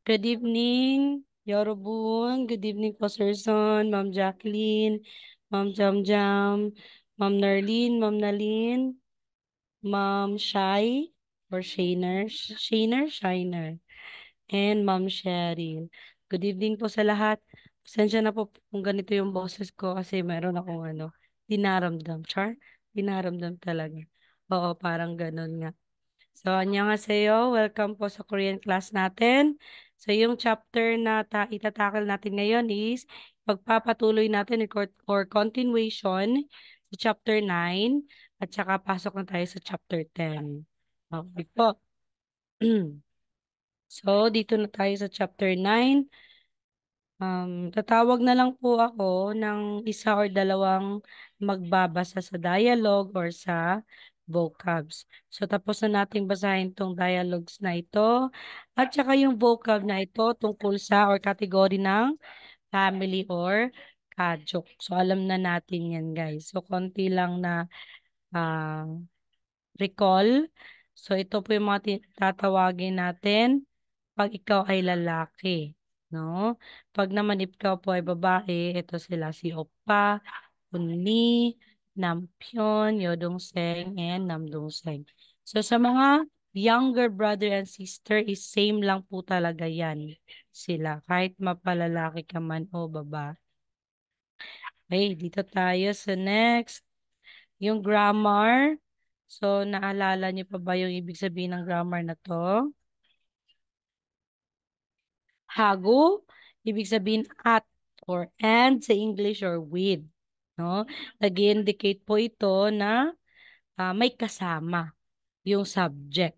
Good evening, Yorobun. Good evening po, Sir Son, Ma'am Jacqueline, Ma'am Jamjam, Ma'am Narlene, Ma'am Nalin, Ma'am Shai, or Shiner, and Ma'am Cheryl. Good evening po sa lahat. Pasensya na po kung ganito yung boses ko kasi meron akong dinaramdam. Dinaramdam talaga. Oo, parang ganun nga. So, annyeonghaseyo. Welcome po sa Korean class natin. So, yung chapter na itatakal natin ngayon is pagpapatuloy natin or continuation sa chapter 9 at saka pasok na tayo sa chapter 10. Okay po. So, dito na tayo sa chapter 9. Tatawag na lang po ako ng isa or dalawang magbabasa sa dialogue or sa vocabs. So, tapos na nating basahin tong dialogues na ito at saka yung vocab na ito tungkol sa or category ng family or kajok. So, alam na natin yan, guys. So, konti lang na ah, recall. So, ito po yung mga tatawagin natin pag ikaw ay lalaki, no? Pag naman ikaw po ay babae, ito sila si Oppa, Unni, Nampyon, Yodong-seng, and Namdong-seng. So sa mga younger brother and sister is same lang po talaga yan sila. Kahit mapalalaki ka man o baba. Okay, dito tayo sa next. Yung grammar. So, naalala niyo pa ba yung ibig sabihin ng grammar na to? Hago, ibig sabihin at or and sa English or with. No? Nag-indicate po ito na may kasama yung subject.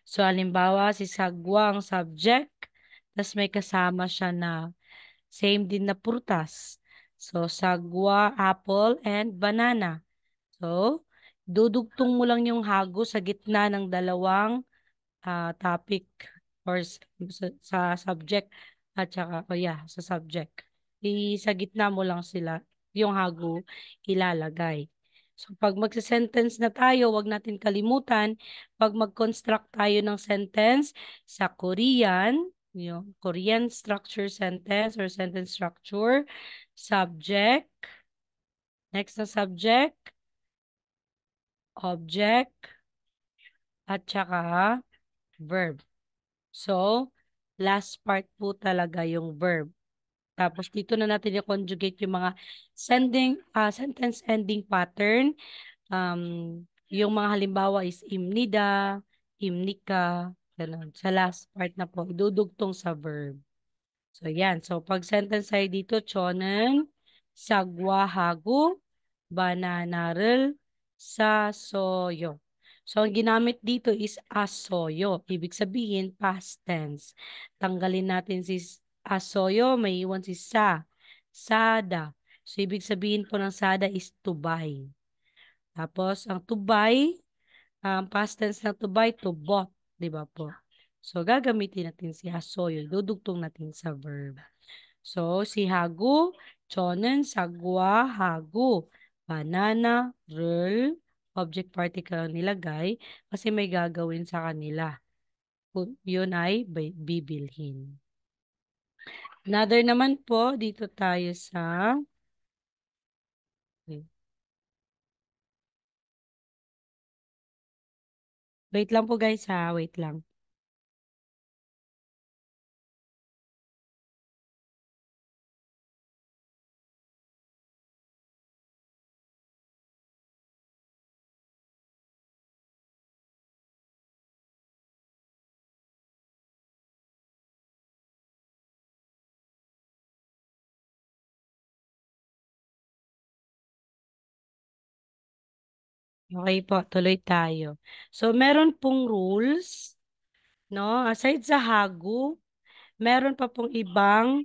So, halimbawa, si Sagwa ang subject, tas may kasama siya na same din na prutas. So, sagwa, apple, and banana. So, dudugtong mo lang yung hago sa gitna ng dalawang topic or sa subject at saka, oh yeah, sa subject. Sa gitna mo lang sila, yung hago, ilalagay. So, pag magsa-sentence na tayo, wag natin kalimutan, pag mag-construct tayo ng sentence sa Korean, yung Korean structure sentence or sentence structure, subject, next na subject, object, at saka verb. So, last part po talaga yung verb. Tapos dito na natin i-conjugate yung mga sentence ending pattern. Yung mga halimbawa is imnida, imnika, ganun. Sa last part na po, idudugtong sa verb. So, yan. So, pag sentence ay dito, chonen, sagwa hagu, bananaral, sasoyo. So, ang ginamit dito is asoyo. Ibig sabihin, past tense. Tanggalin natin si asoyo, may iwan si sada. So, ibig sabihin po ng sada is to buy. Tapos, ang to buy, past tense na to buy, to bought. Di ba po? So, gagamitin natin si asoyo. Dudugtong natin sa verb. So, si hagu, chonen, sagwa, hagu. Banana, roll, object particle ang nilagay kasi may gagawin sa kanila. Yun ay bibilhin. Another naman po, dito tayo sa... Wait lang po guys ha, wait lang. Okay po, tuloy tayo. So, meron pong rules, no? Aside sa hagu, meron pa pong ibang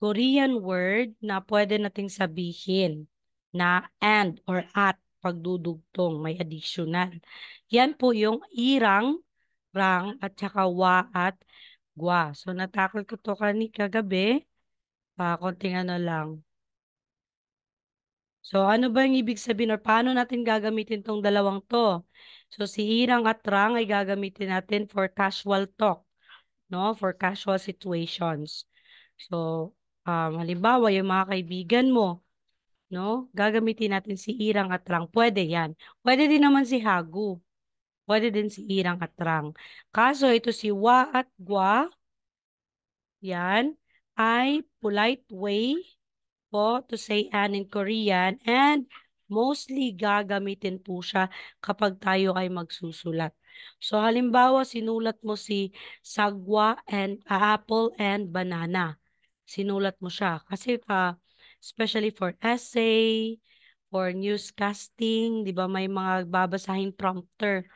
Korean word na pwede nating sabihin na and or at pagdudugtong, may additional. Yan po yung irang, rang, at saka wa at gwa. So, natakol ko to kagabi. Konting ano lang. So, ano ba yung ibig sabihin or paano natin gagamitin tong dalawang to? So, si irang at rang ay gagamitin natin for casual talk. no? For casual situations. So, halimbawa, yung mga kaibigan mo, no? Gagamitin natin si irang at rang. Pwede yan. Pwede din naman si hagu. Pwede din si irang at rang. Kaso ito si wa at gwa, yan, ay polite way po to say "an" in Korean, and mostly gagamitin po siya kapag tayo ay magsusulat. So halimbawa, sinulat mo si sagwa and apple and banana. Sinulat mo siya kasi especially for essay, for newscasting, 'di ba may mga babasahin prompter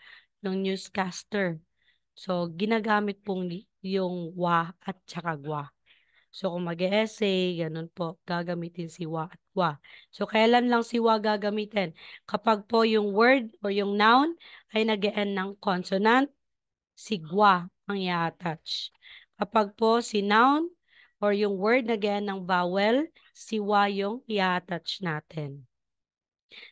ng newscaster. So ginagamit pong yung wa at saka gwa. So, kung mag-essay, ganun po, gagamitin si wa at wa. So, kailan lang si wa gagamitin? Kapag po yung word or yung noun ay nag-end ng consonant, si gwa ang i-attach. Kapag po si noun or yung word nag-end ng vowel, si wa yung i-attach natin.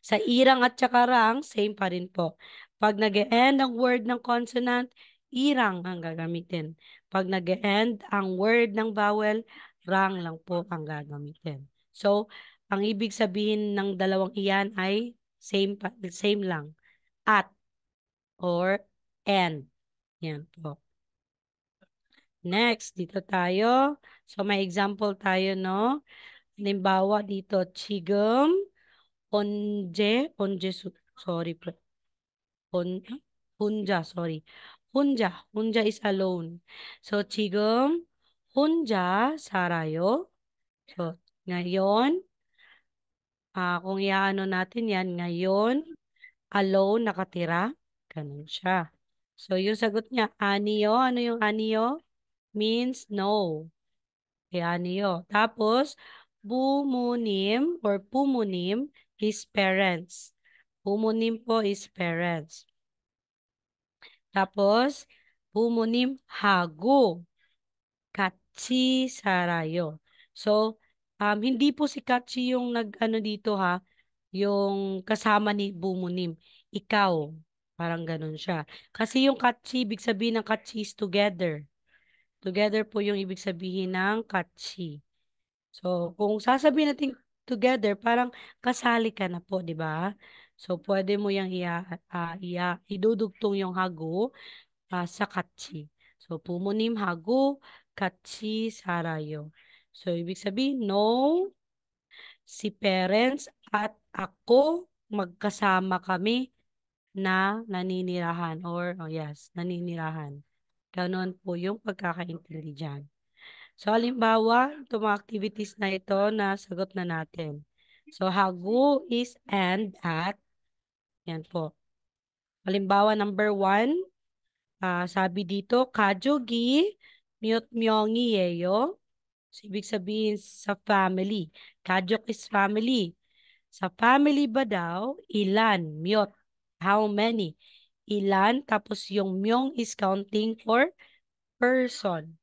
Sa irang at saka rang, same pa rin po. Pag nag-end ang word ng consonant, irang ang gagamitin. Pag nag-end ang word ng vowel, rang lang po ang gagamitin. So, ang ibig sabihin ng dalawang iyan ay same lang. At or and. Yan po. Next, dito tayo. So, may example tayo, no? Halimbawa dito, chigum, sorry po. 혼, sorry. 혼자 is alone. So, 지금 혼자 살아요. So, ngayon, kung iaano natin yan, ngayon, alone, nakatira. Ganun siya. So, yung sagot niya, aniyo. Ano yung aniyo? Means no. Okay, aniyo. Tapos, bumunim or pumunim, his parents. Pumunim po is parents. Tapos, bumunim hago. Kachi sarayo. So, hindi po si Kachi yung nag-ano dito ha, yung kasama ni bumunim. Ikaw. Parang ganun siya. Kasi yung Kachi, ibig sabihin ng Kachi is together. Together po yung ibig sabihin ng Kachi. So, kung sasabihin natin together, parang kasali ka na po, di ba? So, pwede mo yung idudugtong yung hago sa 같이. So, 부모님 하고 같이 살아요. So, ibig sabihin, no, si parents at ako magkasama kami na naninirahan or, oh yes, naninirahan. Ganon po yung pagkakaintindi dyan. So, halimbawa, itong mga activities na ito na sagot na natin. So, hago is and at. Yan po. Halimbawa, number 1, sabi dito, 가족이 몇 명이에요? So, ibig sabihin sa family. Kajuk is family. Sa family ba daw, ilan? Myot. How many? Ilan, tapos yung myong is counting for person.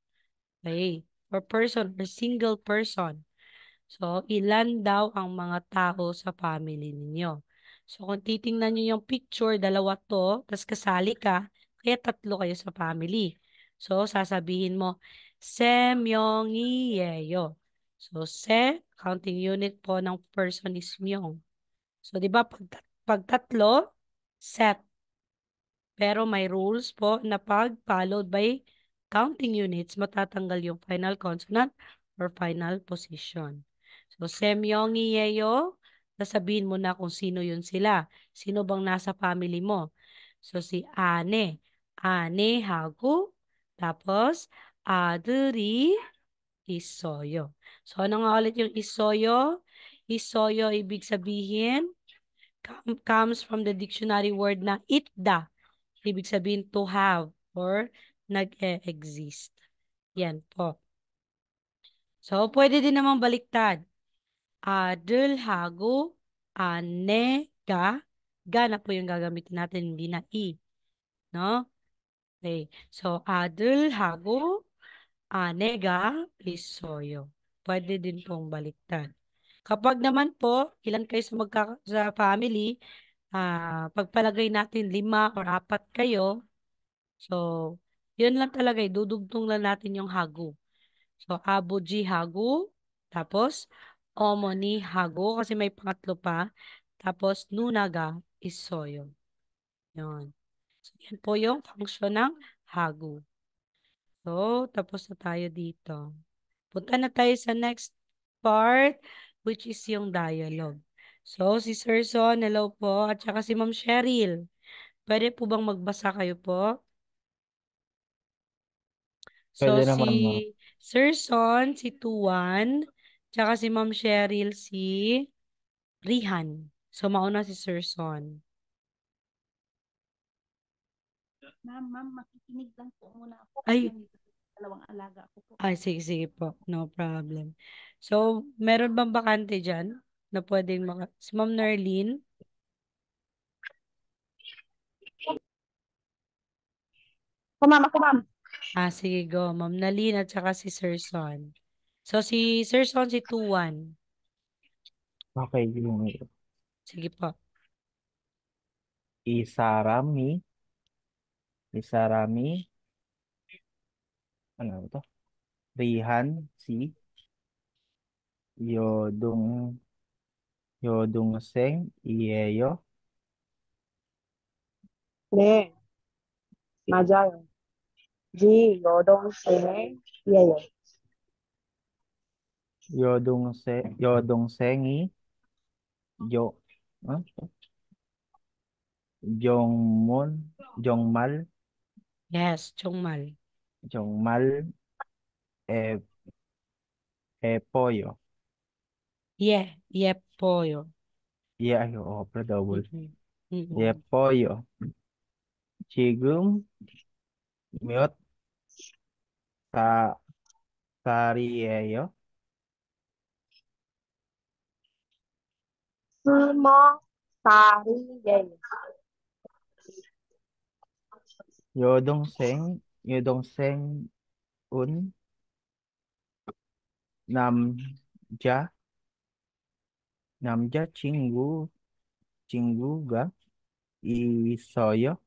Okay. For person or single person. So, ilan daw ang mga tao sa family ninyo? So, kung titingnan nyo yung picture, dalawa to, tas kasali ka, kaya tatlo kayo sa family. So, sasabihin mo, se myongi yeyo. So, se, counting unit po ng person is myong. So, di ba, pag tatlo, set. Pero may rules po na pag followed by counting units, matatanggal yung final consonant or final position. So, semyongi yeyo, sasabihin mo na kung sino yun sila. Sino bang nasa family mo? So, si ane. Ane hago. Tapos, 아들이 있어요. So, ano nga ulit yung isoyo? Isoyo, ibig sabihin, comes from the dictionary word na itda. Ibig sabihin to have or nag-e-exist. Yan po. So, pwede din naman baliktad. 아들하고 아내가 ga na po yung gagamitin natin, hindi na i. No? Okay. So, 아들하고 아내가 있어요. Pwede din pong baliktad. Kapag naman po, ilan kayo sa family, pagpalagay natin 5 or 4 kayo, so, Yun lang talaga, dudugtong lang natin yung hagu. So, aboji hagu, tapos omoni hagu, kasi may pangatlo pa. Tapos, nunaga is soyo. Yun. So, yan po yung function ng hagu. So, tapos na tayo dito. Punta na tayo sa next part, which is yung dialogue. So, si Sir Son, hello po, at saka si Ma'am Cheryl. Pwede po bang magbasa kayo po? So, Pwede naman, ma'am. si Sir Son, si Tuan, tsaka si Ma'am Cheryl, si Rihan. So, mauna si Sir Son. Ma'am, makikinig lang po muna ako kasi Ay, nandito po yung dalawang alaga ko po. sige, sige po. No problem. So, meron bang bakante dyan na pwedeng si Ma'am Nerlin? Ako, ma'am. Sige, go. Ma'am Nalin at saka si Sir Son. So, si Sir Son, si Tuan. Okay, yung Sige po. isarami, isarami, ano to? Rihan, si, yodong, yodong seng, iyeyo, 네, 맞아요. 지 여동생 예요. yodong sengi, yo, ah, jongmon, jongmal, Yes, Chongmal. jongmal, e, pollo. Yeah, yep, Poyo. Yeah, ayo, double. Mm-mm. Yeah, Mm-mm. pollo. Chigum, miot, sa, sarieyo, 스머 사리 예요. yodong seng un, namja, namja chinguga, isoyo,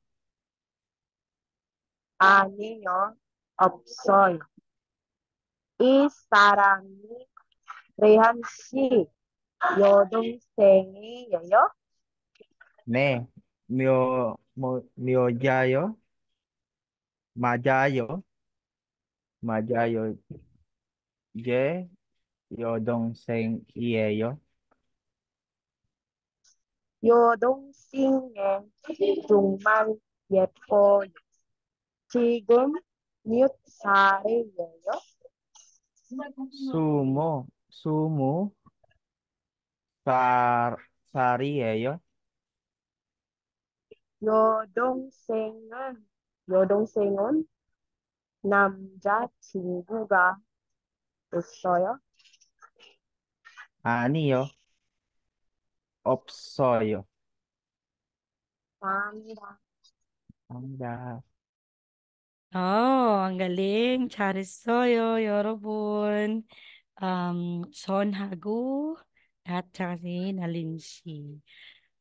아니요, 없어요. 이 사람이 레한 씨 여동생이에요? ne, miojayo, majayo, majayo, je, yodong seng iyeyo, 여동생은 정말 예뻐요. 지금 몇 살이에요? sumo, sar, sarieyo, 여동생은 남자친구가 있어요? aniyo, opsoyo. 감사합니다. Anda. Oh, ang galing. Charisoyo, Yorobun. Son Hagu at saka si Nalinshi.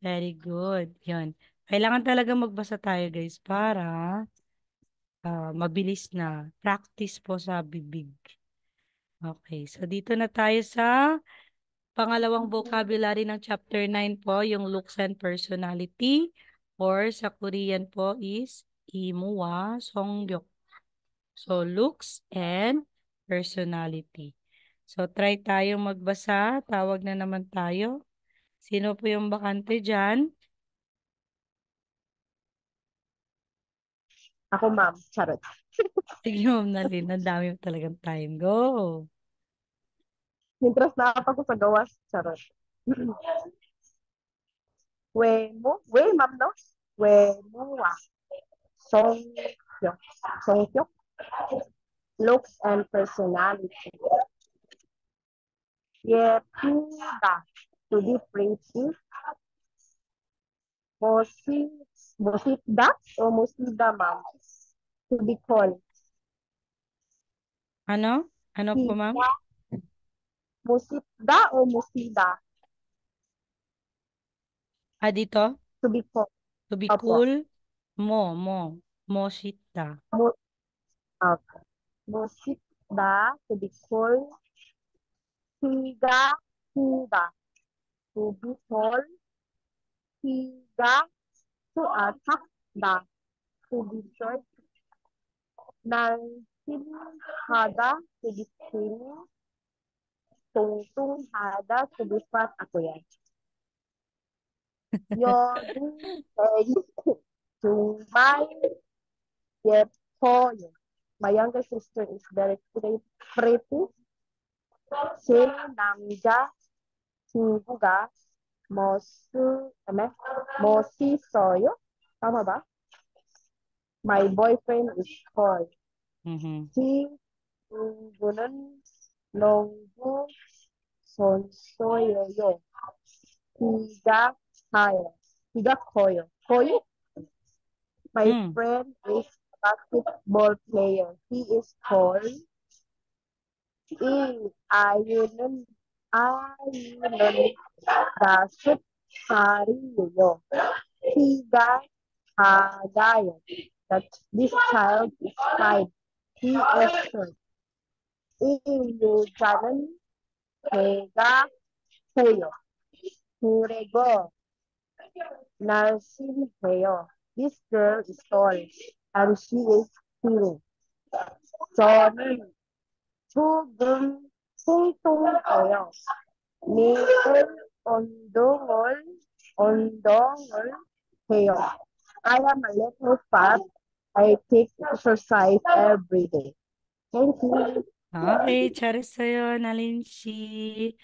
Very good. Yun. Kailangan talaga magbasa tayo, guys, para mabilis na. Practice po sa bibig. Okay. So, dito na tayo sa pangalawang vocabulary ng chapter 9 po, yung looks and personality. Or sa Korean po is Imuwa Songyok. So, looks and personality. So, try tayong magbasa. Tawag na naman tayo. Sino po yung bakante dyan? Ako, ma'am. Charot. Sige, Ma'am Nalin. Ang dami mo talagang time. Go! Mintras na ako sa gawas. Charot. We, ma'am, no? We, muwa. Songhyuk. Songhyuk. Looks and personality. 예쁘다. To be pretty. Mosi, Mosida o Mosida, ma'am. To be called. Ano? Ano po, Ma'am? Sida, Mosida o Mosida. Dito? To be called. To be Opo. cool? Mo. Moshita. Okay. Musita, to be cool. Higa, higa, to be tall. Higa, to attack. Da, to be short. Nansin, hada, to be skinny. Tungtung, hada, to be fat. Ako yan. Yoding, hey, Jumay, Yepoyo. My younger sister is very pretty. Shin, Namja, Singuga, Mosu, Mosi Soyo. Tama ba? My boyfriend is Koy. Mhm. Si Bunun Longgu Sonsoyo. Higa Kaya. Higa Koyo. Koyo? My Hmm. friend is a basketball player. He is tall. Ayunun. Ayunun. Dasut Sariyo. Higa Hagaya. That this child is fine. He is short. Iyujanan Hega Heyo. Hurego. Narsin Heyo. This girl is tall and she is cute. 저는 조금 통통해요. 매일 운동을 해요. I am a little fat. I take exercise every day. Thank you. Okay, charis sa'yo, Nalinshi.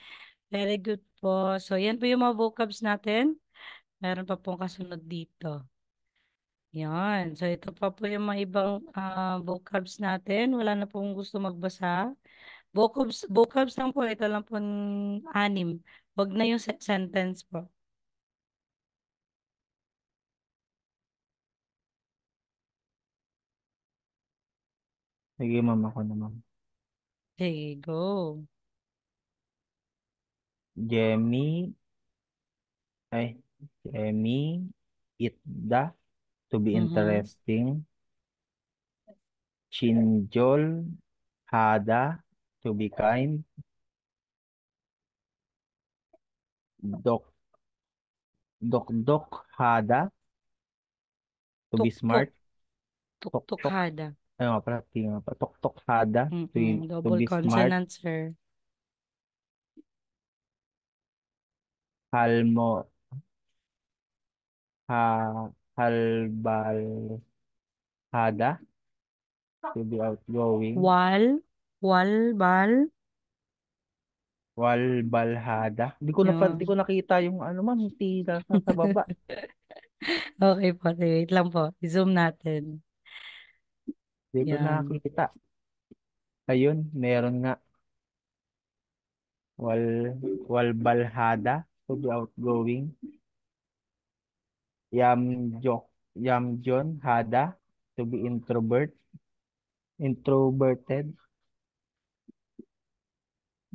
Very good po. So, yan po yung mga vocabs natin. Meron pa pong kasunod dito. Yan. So, ito pa po yung mga ibang vocabs natin. Wala na pong gusto magbasa. Vocabs lang po. Ito lang po anim. Wag na yung sentence po. Sige, ma'am, ako naman. Sige, go. Jemmy, ay, Jemmy, Itda, to be Mhm. interesting. Chinjol, Hada, to be kind. Dok, Dok, Hada, to be Tuk-tuk. smart. Tok, Tok, Tuk-tukhada. ay nga pala, tingnan nga pa. Tok, Hada, to Double be smart. consonant, sir. Halmo, ha, Halbal, Hada, to be outgoing. Wal. Walbal. Walbalhada. Di ko Yun. nakita yung ano ma'am, tila sa baba. Okay po. Wait lang po. I-zoom natin. Di ko Yan. nakita. Ayun, meron nga. Wal, Walbalhada to be outgoing. Yamjok, Yamjon Hada to be introverted.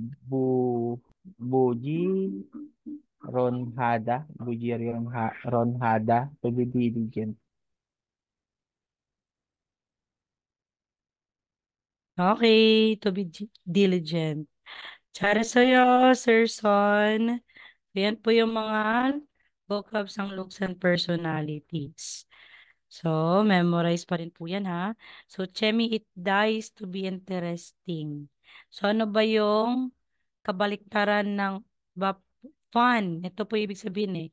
Bu, Buji Ron Hada to be diligent. Okay. To be diligent. Para sa'yo, Sir Son. Ayan po yung mga vocabs ng looks and personalities. So, memorize pa rin po yan ha. So, Chemi, it dies to be interesting. So, ano ba yung kabaliktaran ng ba, fun? Ito po ibig sabihin eh.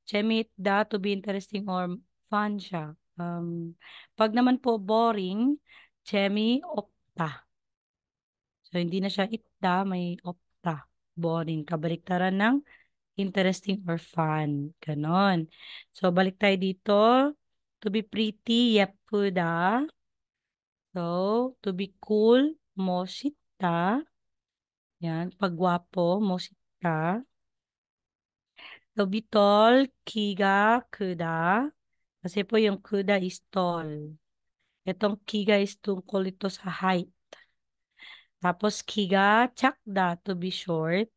Chemi, it da to be interesting or fun siya. Pag naman po boring, Chemi, opta. So, hindi na siya itda, may opta. Boring. Kabaliktaran ng interesting or fun. Ganon. So, balik tayo dito. To be pretty, yepuda. So, to be cool, moshita. Yan. Pagwapo, moshita. To be tall, kiga, kuda. Kasi po yung kuda is tall. Itong kiga is tungkol ito sa height. Tapos kiga, chakda, to be short.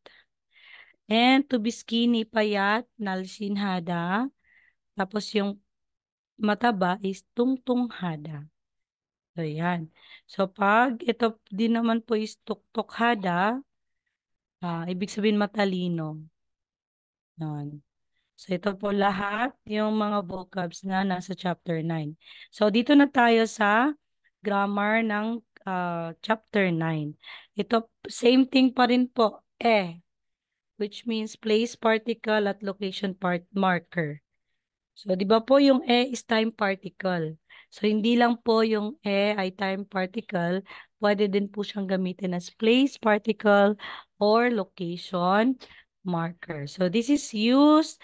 And to be skinny, payat, nalsinhada. Tapos yung mataba is tungtunghada. So, yan. So, pag ito din naman po is tuktukhada, ibig sabihin matalino. Yan. So, ito po lahat yung mga vocabs na nasa chapter 9. So, dito na tayo sa grammar ng chapter 9. Ito, same thing pa rin po. Which means place particle at location marker. So, di ba po yung is time particle. So, hindi lang po yung ay time particle, pwede din po siyang gamitin as place particle or location marker. So, this is used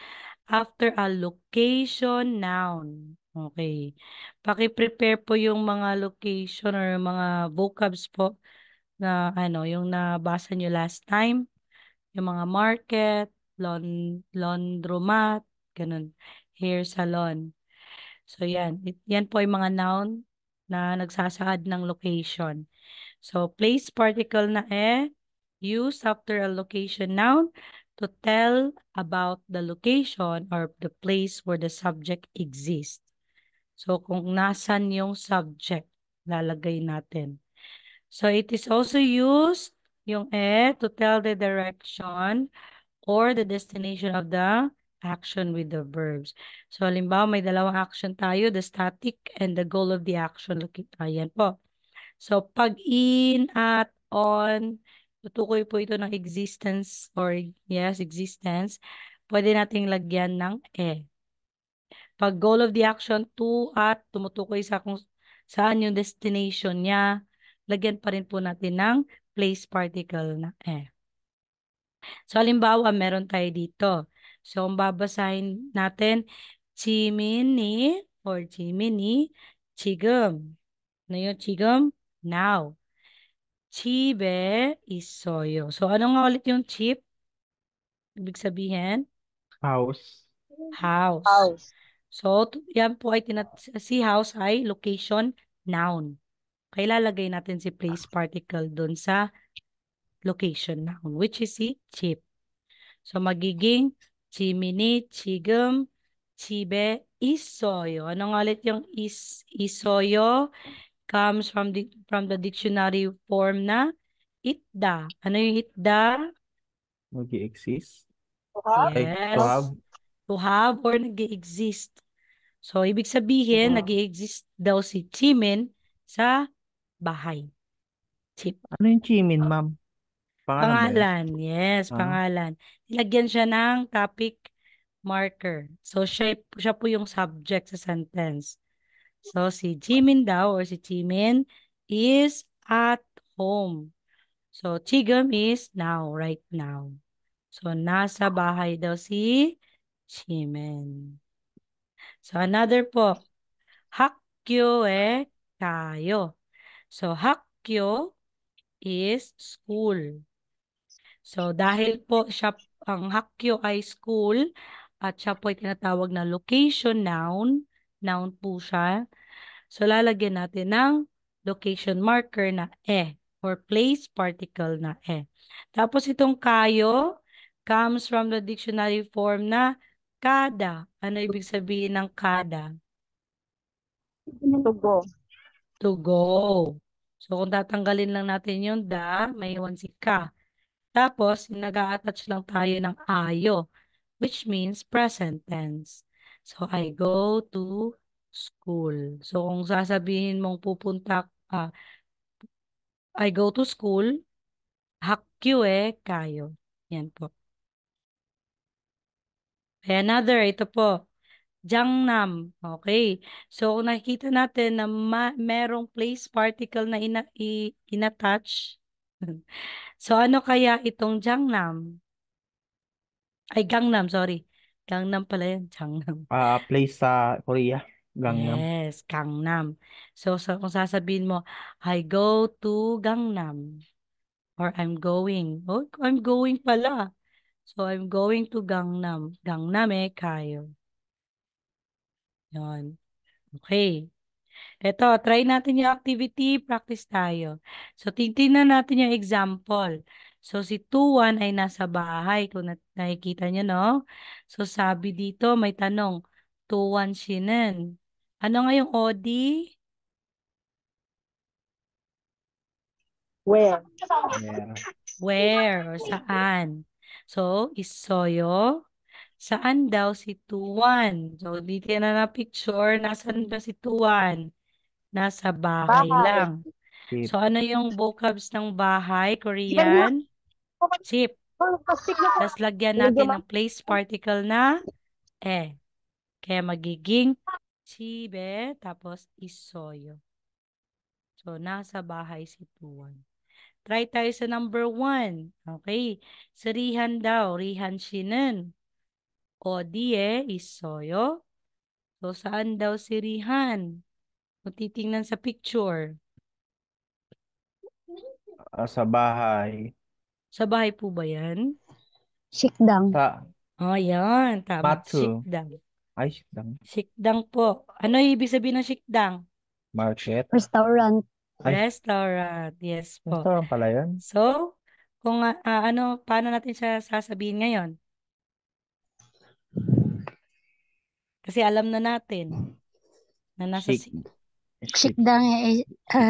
after a location noun. Okay. Paki-prepare po yung mga location or mga vocabs po na yung nabasa nyo last time. Yung mga market, laundromat, ganun, hair salon. So, yan. Yan po yung mga noun na nagsasaad ng location. So, place particle na used after a location noun to tell about the location or the place where the subject exists. So, kung nasan yung subject, lalagay natin. So, it is also used, yung to tell the direction or the destination of the action with the verbs. So, halimbawa, may dalawang action tayo, the static and the goal of the action. Ayan po. So, pag in at on, tutukoy po ito ng existence or yes, existence. Pwede nating lagyan ng Pag goal of the action to at tumutukoy sa kung saan yung destination niya, lagyan pa rin po natin ng place particle na So, halimbawa, meron tayo dito. So, kung babasahin natin, Chimini or Chimini, 지금. Ano yung 지금? Now. 집에 있어요. So, ano nga ulit yung chip? Ibig sabihin, House. house. House. So, yan po ay si house ay location noun. Kaya lalagay natin si place particle doon sa location noun, which is si chip. So, magiging Jiminy, 지금, 집에 있어요. Ano nga ulit yung 있어요? Comes from the dictionary form na itda. Ano yung itda? Mag-exist. Like to Yes. have. To have or nag-exist. So, ibig sabihin, nag-exist daw si Chimin sa bahay. Chip. Ano yung chimin, ma'am? Pangalan ba yun? Pangalan. Yes, Ah, pangalan. Nilagyan siya ng topic marker. So, siya po yung subject sa sentence. So, si Jimin daw or si Jimin is at home. So, Chigum is now, right now. So, nasa bahay daw si Jimin. So, another po. Hakyo kayo. So, hakyo is school. So, dahil po ang Hakyo ay school at siya po ay tinatawag na location noun po siya. So, lalagyan natin ng location marker na or place particle na Tapos itong kayo comes from the dictionary form na kada. Ano ibig sabihin ng kada? To go. To go. So, kung tatanggalin lang natin yung may iwan si ka. Tapos, nag-a-attach lang tayo ng ayo, which means present tense. So, I go to school. So, kung sasabihin mong I go to school, hakyu kayo. Yan po. Okay, another, ito po. Jangnam. Okay. So, kung nakikita natin na merong place particle na inattach. So, ano kaya itong Jangnam? Ay, Gangnam, sorry. Gangnam pala yan, Gangnam. place sa Korea. Gangnam. Yes, Gangnam. So, kung sasabihin mo, I go to Gangnam. Or I'm going. Oh, I'm going pala. So, I'm going to Gangnam. Gangnam kayo. Yan. Okay. Eto, try natin yung activity, practice tayo. So, titingnan natin yung example. So, si Tuan ay nasa bahay. Kung nakikita niyo, no? So, sabi dito, may tanong. Tuan Shinen. Ano nga yung OD? Where? Yeah. Where or saan? So, isoyo. Saan daw si Tuan? So, dito na picture. Nasaan ba si Tuan? Nasa bahay Bahay. lang. Tip. So, ano yung vocabs ng bahay? Yan nga. Korean? Chip. Plastic na po. Tapos lagyan Medyo natin ng place particle na Kaya magiging chibe, tapos isoyo. So, nasa bahay si Tuan. Try tayo sa number 1. Okay. Sa Rihan daw. Rihan Shinen. O die isoyo. So, saan daw si Rihan? Kung titingnan sa picture. Sa bahay. Sa bahay po ba yan? Sikdang. Sa Oh, yan. Tama. Matu. Sikdang. Ay, lang. Sikdang po. Ano ibig sabihin ng sikdang? Market. Restaurant. Ay, Restaurant. Yes po. restaurant pala yun. So, kung paano natin siya sasabihin ngayon? Kasi alam na natin na nasa Shik. Shik. Sikdang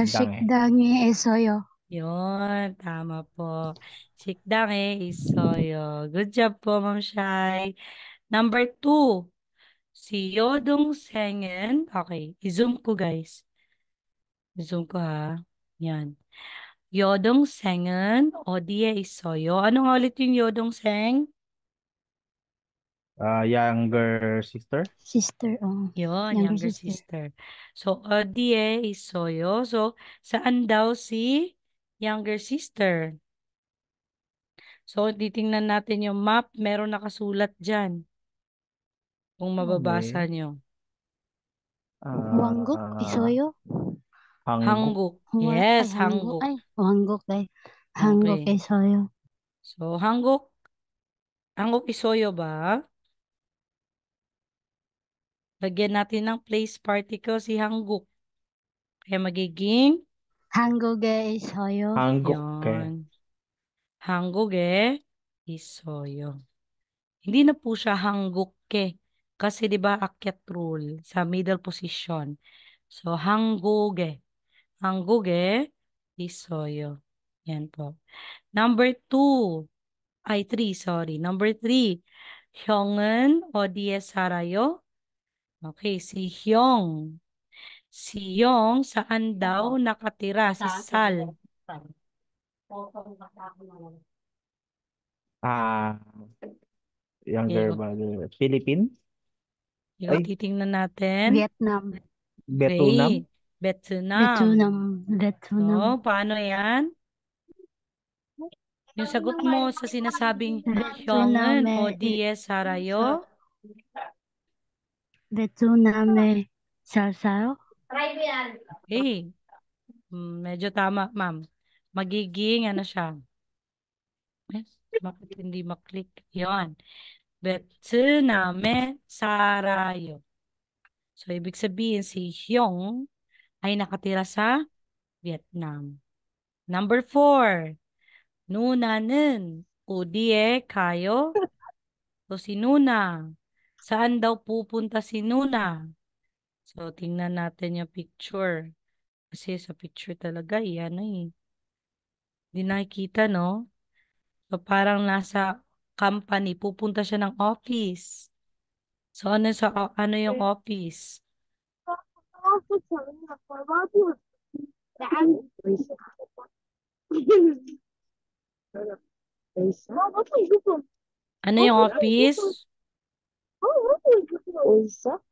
Sikdang soyo. Yun, tama po. Sikdang isoyo. Good job po, Ma'am Shai. Number 2, si Yodong Sengen. Okay, i-zoom ko guys. I-zoom ko ha. Yan. Yodong Sengen o die isoyo. Ano nga ulit yung Yodong Seng? Younger sister. Sister. Yun, younger sister. So, die isoyo. So, saan daw si younger sister? So, titingnan natin yung map. Meron nakasulat dyan. Kung mababasa Okay. nyo. Wangguk, isoyo. Hangguk. Hangguk. Yes, hangguk. Wangguk ay. Okay. Isoyo. So, hangguk. Hangguk isoyo ba? Lagyan natin ng place particle si hangguk. Kaya magiging Hangguge isoyo. Hangguk. yon. Hangguge isoyo. Hindi na po siya hanggukke. Kasi 'di ba akyat rule sa middle position. So hangguge. Hangguge isoyo. Yan po. Number 2. Ay, 3, sorry. Number 3. Hyung은 어디에 살아요? Okay, si Hyung. Si Hyung, saan daw nakatira? Si Sal. Ah, younger Okay, brother. Philippines? ikaw Ay, titingnan natin. Vietnam. Vietnam? Okay. Vietnam. Vietnam. So, paano yan? Yung sagot mo sa sinasabing Vietnam. Hyung은 어디에 살아요? Vietnam. Salsayo. Okay. Medyo tama, ma'am. Magiging, ano siya? Bakit hindi maklik? Yon. 베트남에 살아요. So, ibig sabihin, si Hyung ay nakatira sa Vietnam. Number 4. 누나는 어디에 가요? So, si Nuna. Saan daw pupunta si Nuna? So, tingnan natin yung picture. Kasi sa picture talaga, yan eh. Hindi nakikita, no? So, parang nasa company. Pupunta siya ng office. So, ano yung office? Ano yung office?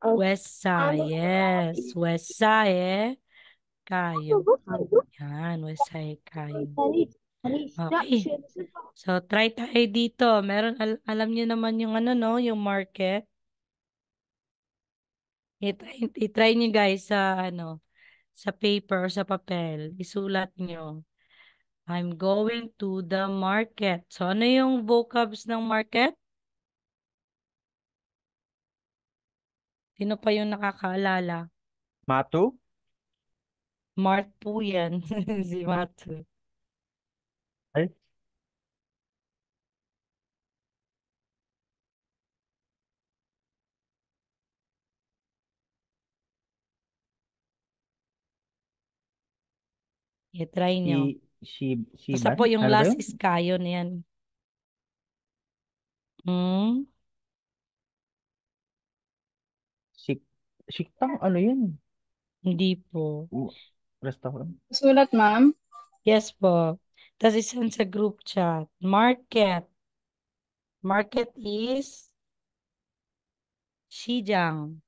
West Side. Yes. West Side. Kayo. Yan. West Side kayo. Okay. So, try tayo dito. Alam niyo naman yung ano, no? Yung market. I-try niyo guys sa ano, sa paper or sa papel. Isulat niyo. I'm going to the market. So, ano yung vocabs ng market? Sino pa yung nakakaalala? Matu? Mart po yan. Si Matu. Ay, I-try nyo. Basta Shiban? po yung Ano ba last yun? is kayo na yan. Hmm, Sik Siktang ano yun? hindi po. Restaurant. Sulat, ma'am. Yes po. Tapos isend sa group chat. Market. Market is Xijang.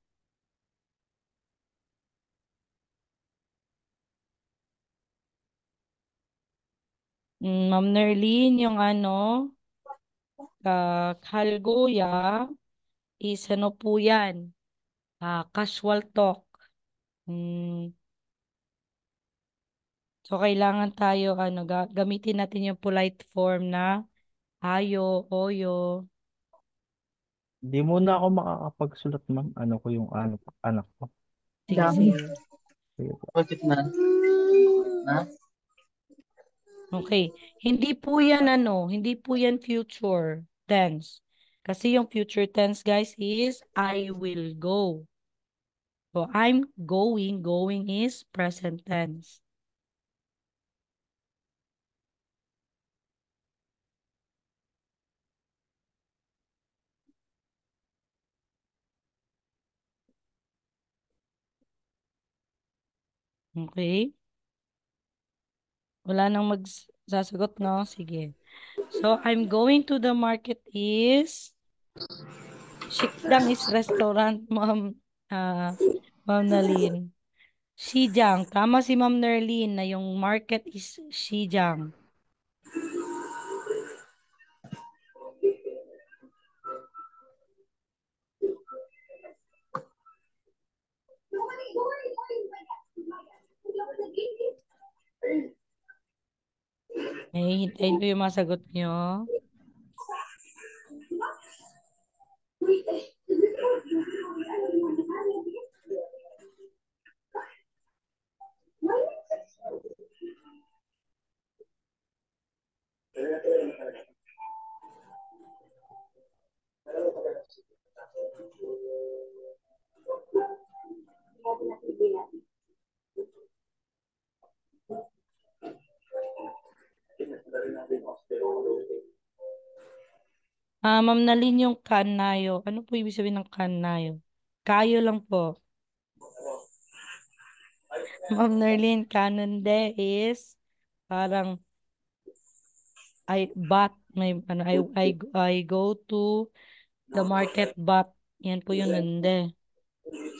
Ma'am Nerlin, yung ano, Kalgoya is ano po yan? Casual talk. Mm, so, kailangan tayo, ano, gamitin natin yung polite form na ayo, oyo. Di muna ako makakapagsulat, ma'am. Ano ko yung anak ko. Sige, Dami. sige. Sige po. Bakit na? Na? Okay. Hindi po yan, ano, hindi po yan future tense. Kasi yung future tense, guys, is I will go. So, I'm going. Going is present tense. Okay? Wala nang magsasagot, no? Sige. So, I'm going to the market is Shikdang is restaurant, Ma'am, Ma'am Nalin. Shijang. Tama si Ma'am Nerlin na yung market is Shijang. May hintayin ko yung mga sagot nyo. Ma'am Nalin, yung kanayo. Ano po ibig sabihin ng kanayo? Kayo lang po. Ma'am Nerlin, kanunde is parang may ano, I go to the market but yan po yung nande.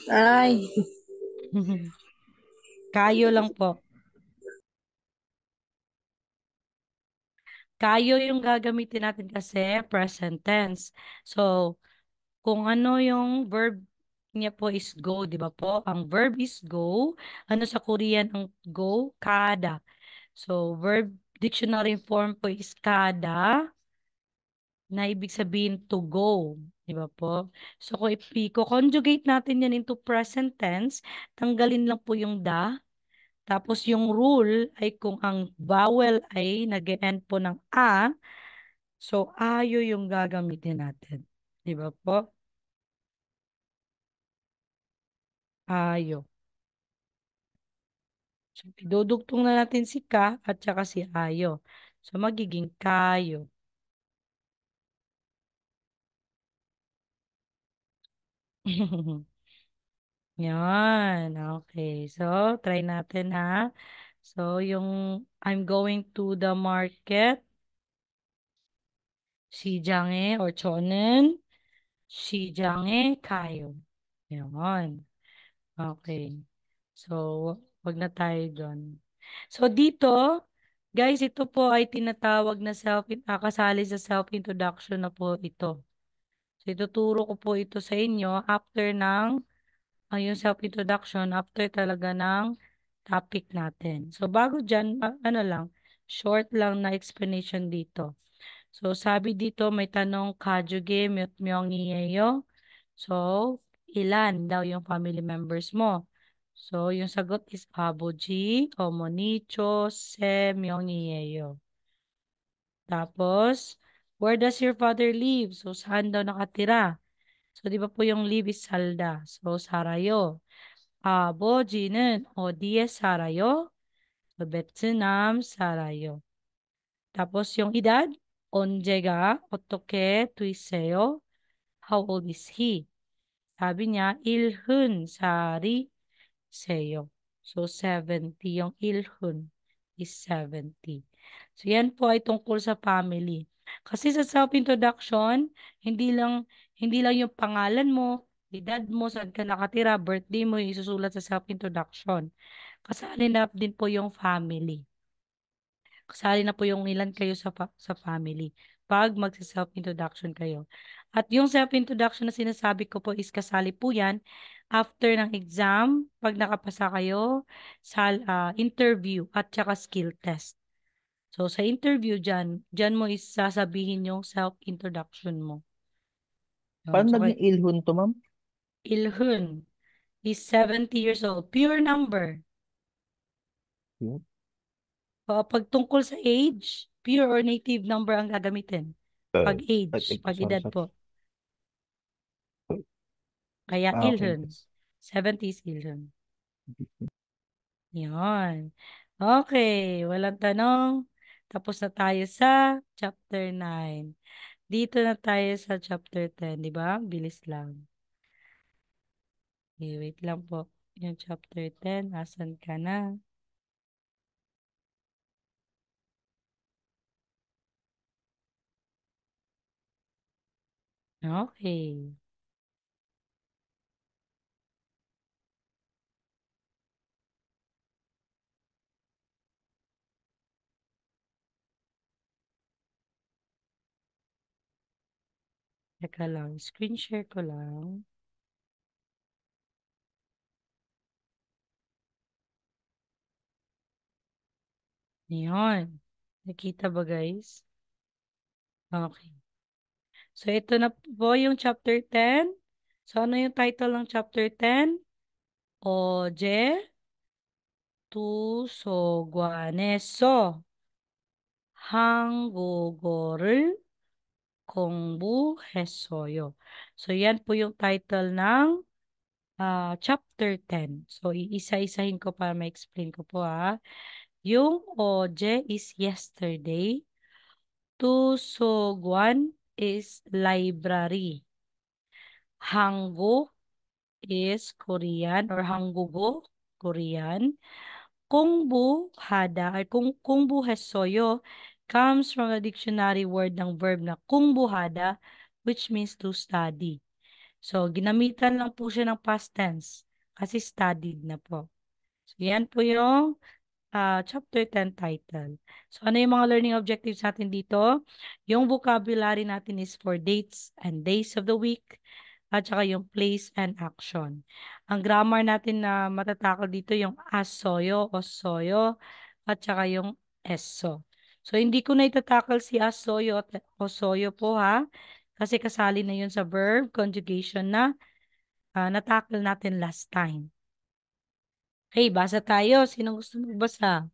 Ay. Kayo lang po. Kayo yung gagamitin natin kasi present tense. So, kung ano yung verb niya po is go, di ba po? Ang verb is go. Ano sa Korean ang go? Kada. So, verb dictionary form po is kada na ibig sabihin to go. Di ba po? So, kung i-conjugate natin yan into present tense, tanggalin lang po yung da. Tapos yung rule ay kung ang vowel ay nag-end po ng a, so ayo yung gagamitin natin. Di ba po? Ayo. So, idudugtong na natin si ka at saka si ayo. So, magiging kayo. Yan. Okay. So, try natin ha. So, yung I'm going to the market, 시장에 or 저는 시장에 가요. Yan. Okay. So, wag na tayo doon. So, dito, guys, ito po ay tinatawag na kasali sa self-introduction na po ito. So, ituturo ko po ito sa inyo after ng yung self-introduction, after talaga ng topic natin. So, bago dyan, ano lang, short lang na explanation dito. So, sabi dito, may tanong, kajuge, myonghiyeyo. So, ilan daw yung family members mo? So, yung sagot is Aboji, Omonicho, Se, Myonghiyeyo. Tapos, where does your father live? So, saan daw nakatira? So, di ba po yung live is salda. So, sarayo. 아버지는 어디에 살아요? So, Vietnam, 살아요. Tapos yung edad, 언제가 어떻게 되세요? How old is he? Sabi niya, 일흔 살이 seyo. So, 70. Yung ilhun is 70. So, yan po ay tungkol sa family. Kasi sa self-introduction, hindi lang yung pangalan mo, edad mo, saan ka nakatira, birthday mo, yung isusulat sa self-introduction. Kasali na din po yung family. Kasali na po yung ilan kayo sa family pag magsa-self-introduction kayo. At yung self-introduction na sinasabi ko po is kasali po yan after ng exam, pag nakapasa kayo sa interview at saka skill test. So sa interview dyan mo is sasabihin yung self-introduction mo. Yun. Paano So naging ilhun to, ma'am? Ilhun is 70 years old. Pure number. Yun. Pag tungkol sa age, pure or native number ang gagamitin. Pag Ay, age, pag sorry, edad sorry. po. Kaya Okay. ilhun. 70s ilhun. Yan. Okay, walang tanong. Tapos na tayo sa chapter 9. Dito na tayo sa chapter 10, di ba? Bilis lang. Okay, wait lang po. Yung chapter 10, asan ka na? Okay. Teka lang, screen share ko lang. Yun. Nakita ba guys? Okay. So, ito na po yung chapter 10. So, ano yung title ng chapter 10? 어제 도서관에서 한국어를 공부했어요. So, yan po yung title ng chapter 10. So, iisa-isahin ko para ma-explain ko po ha. Yung 어제 is yesterday. 도서관 is library. 한국 is Korean or Hanggugo, Korean. Hada ay kungbu했어요 comes from the dictionary word ng verb na kungbuhada which means to study. So, ginamitan lang po siya ng past tense kasi studied na po. So, yan po yung chapter 10 title. So, ano yung mga learning objectives natin dito? Yung vocabulary natin is for dates and days of the week at saka yung place and action. Ang grammar natin na matatakal dito yung asoyo, osoyo, at saka yung eso. So, hindi ko na itatakal si asoyo at osoyo po ha, kasi kasali na yun sa verb conjugation na natakal natin last time. Okay, basa tayo. Sinong gusto magbasa?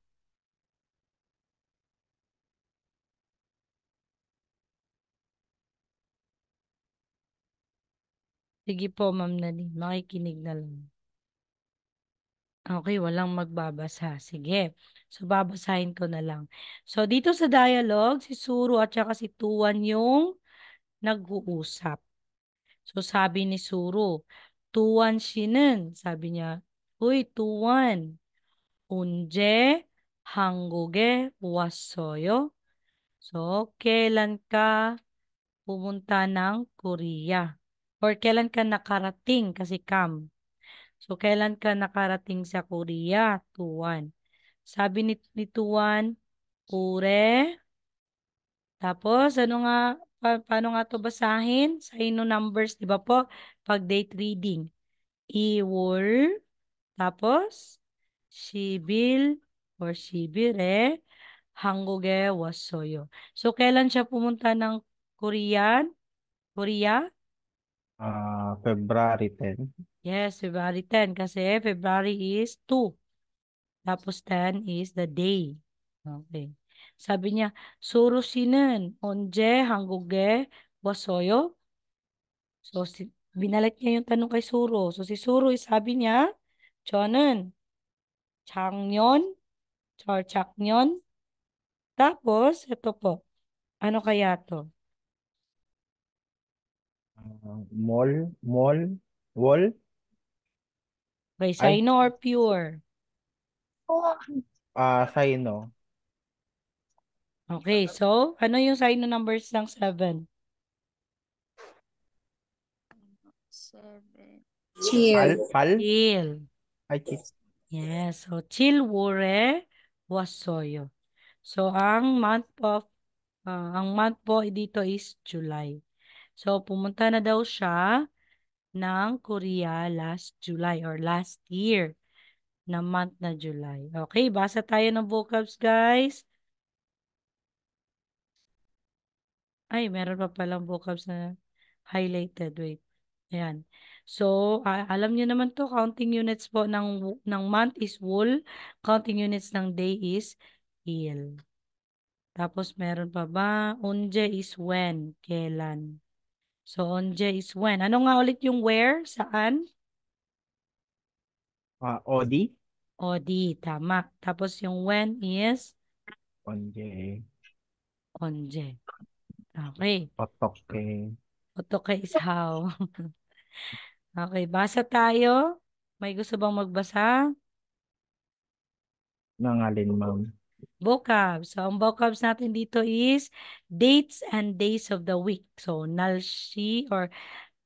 Sige po, Ma'am Nali. Makikinig na lang. Okay, walang magbabasa. Sige. So, babasahin ko na lang. So, dito sa dialogue, si Suru at saka si Tuan yung nag-uusap. So, sabi ni Suru, Tuan 씨는, sabi niya, Uy, Tuan, 언제 한국에 왔어요? So, kailan ka pumunta ng Korea? Or kailan ka nakarating? Kasi come. So, kailan ka nakarating sa Korea, Tuan? Sabi ni Tuan, ure. Tapos, ano nga, paano nga to basahin? Sa ino numbers, di ba po? Pag date reading. Iwol. Tapos, shibil or shibire. 한국에 왔어요. So, kailan siya pumunta ng Korean? Korea? February 10. Yes, February 10 kasi February is 2. Tapos 10 is the day. Okay. Sabi niya, Suru 씨는 언제 한국에 왔어요? So, binalik niya yung tanong kay Suru. So, si Suru, sabi niya, 저는 작년 Chorchaknyon. Tapos, ito po. Ano kaya to? Wall, Okay, ay, Sino or pure? Sino, Okay, so, ano yung Sino numbers ng 7? 7. Pal, Chill. ay, Yes, so Chilwure Wasoyo. So, ang month po dito is July. So, pumunta na daw siya ng Korea last July or last year na month na July. Okay, basa tayo ng vocabs, guys. Ay, meron pa palang vocabs na highlighted. Wait. Ayan. So, alam niyo naman to, counting units po ng month is wool, counting units ng day is il. Tapos meron pa ba? Unje is when, kailan. So, onje is when. Ano nga ulit yung where? Saan? Odi, Odi, tama. Tapos yung when is Onje, onje. Okay. Otoke, Otoke is how. Okay, basa tayo. May gusto bang magbasa? nangalin, ma'am. Vocabs. So, ang vocabs natin dito is dates and days of the week. So, nalshi or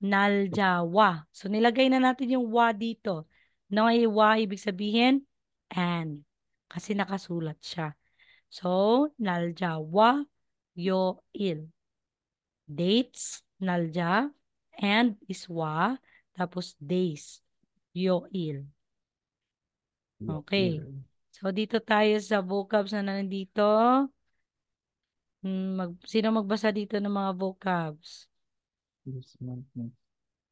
naljawa. So, nilagay na natin yung wa dito. No, ay wa, ibig sabihin, and. Kasi nakasulat siya. So, naljawa yo il. Dates, nalja, and iswa, tapos days, yo il. Okay. So, dito tayo sa vocabs na nandito. Sino magbasa dito ng mga vocabs? This month,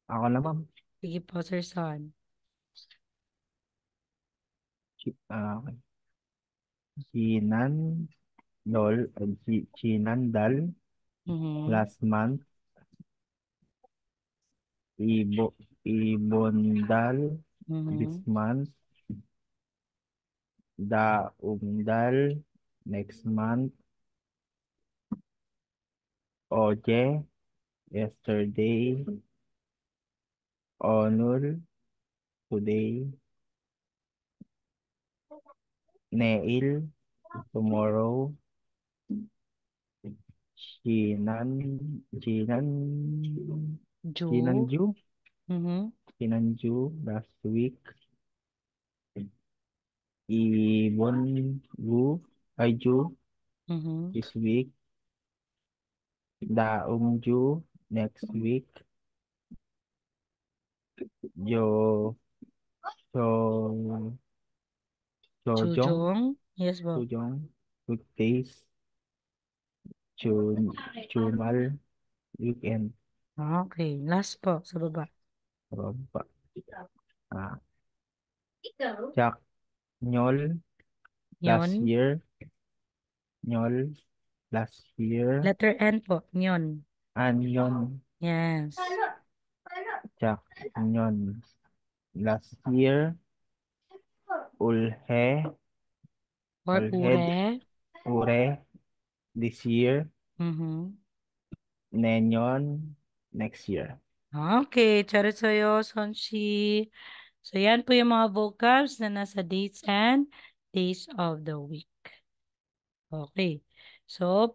ako na, ma'am. Sige po, Sir Son. Okay. Chinan, Chinandal, Mhm. last month, Ibondal, this Mhm. month, Daungdal, next month, Oje, yesterday, Onur, today, Neil, tomorrow, Chinan, Chinan, Ju. Chinanju, Mhm. Chinanju, last week, Ibongu, Ju, Mhm. this week, Daungju, next week, Jo, Jo, Jojong, Jujong. Yes po. Jojong, weekdays, Chumal, weekend, Okay. Last po, sa baba. Roba, ah, Chak, Nyol, last Nyon. year, Nyol, last year, Letter N po. Nyon. Anyon, Yes. Chak, Nyon, last year, Ulhe, Or Ulhed, ure. Ure, this year, Mhm. Nenyon, next year. Okay. Charit sa'yo, Sonshi. So, yan po yung mga vocabs na nasa dates and days of the week. Okay. So,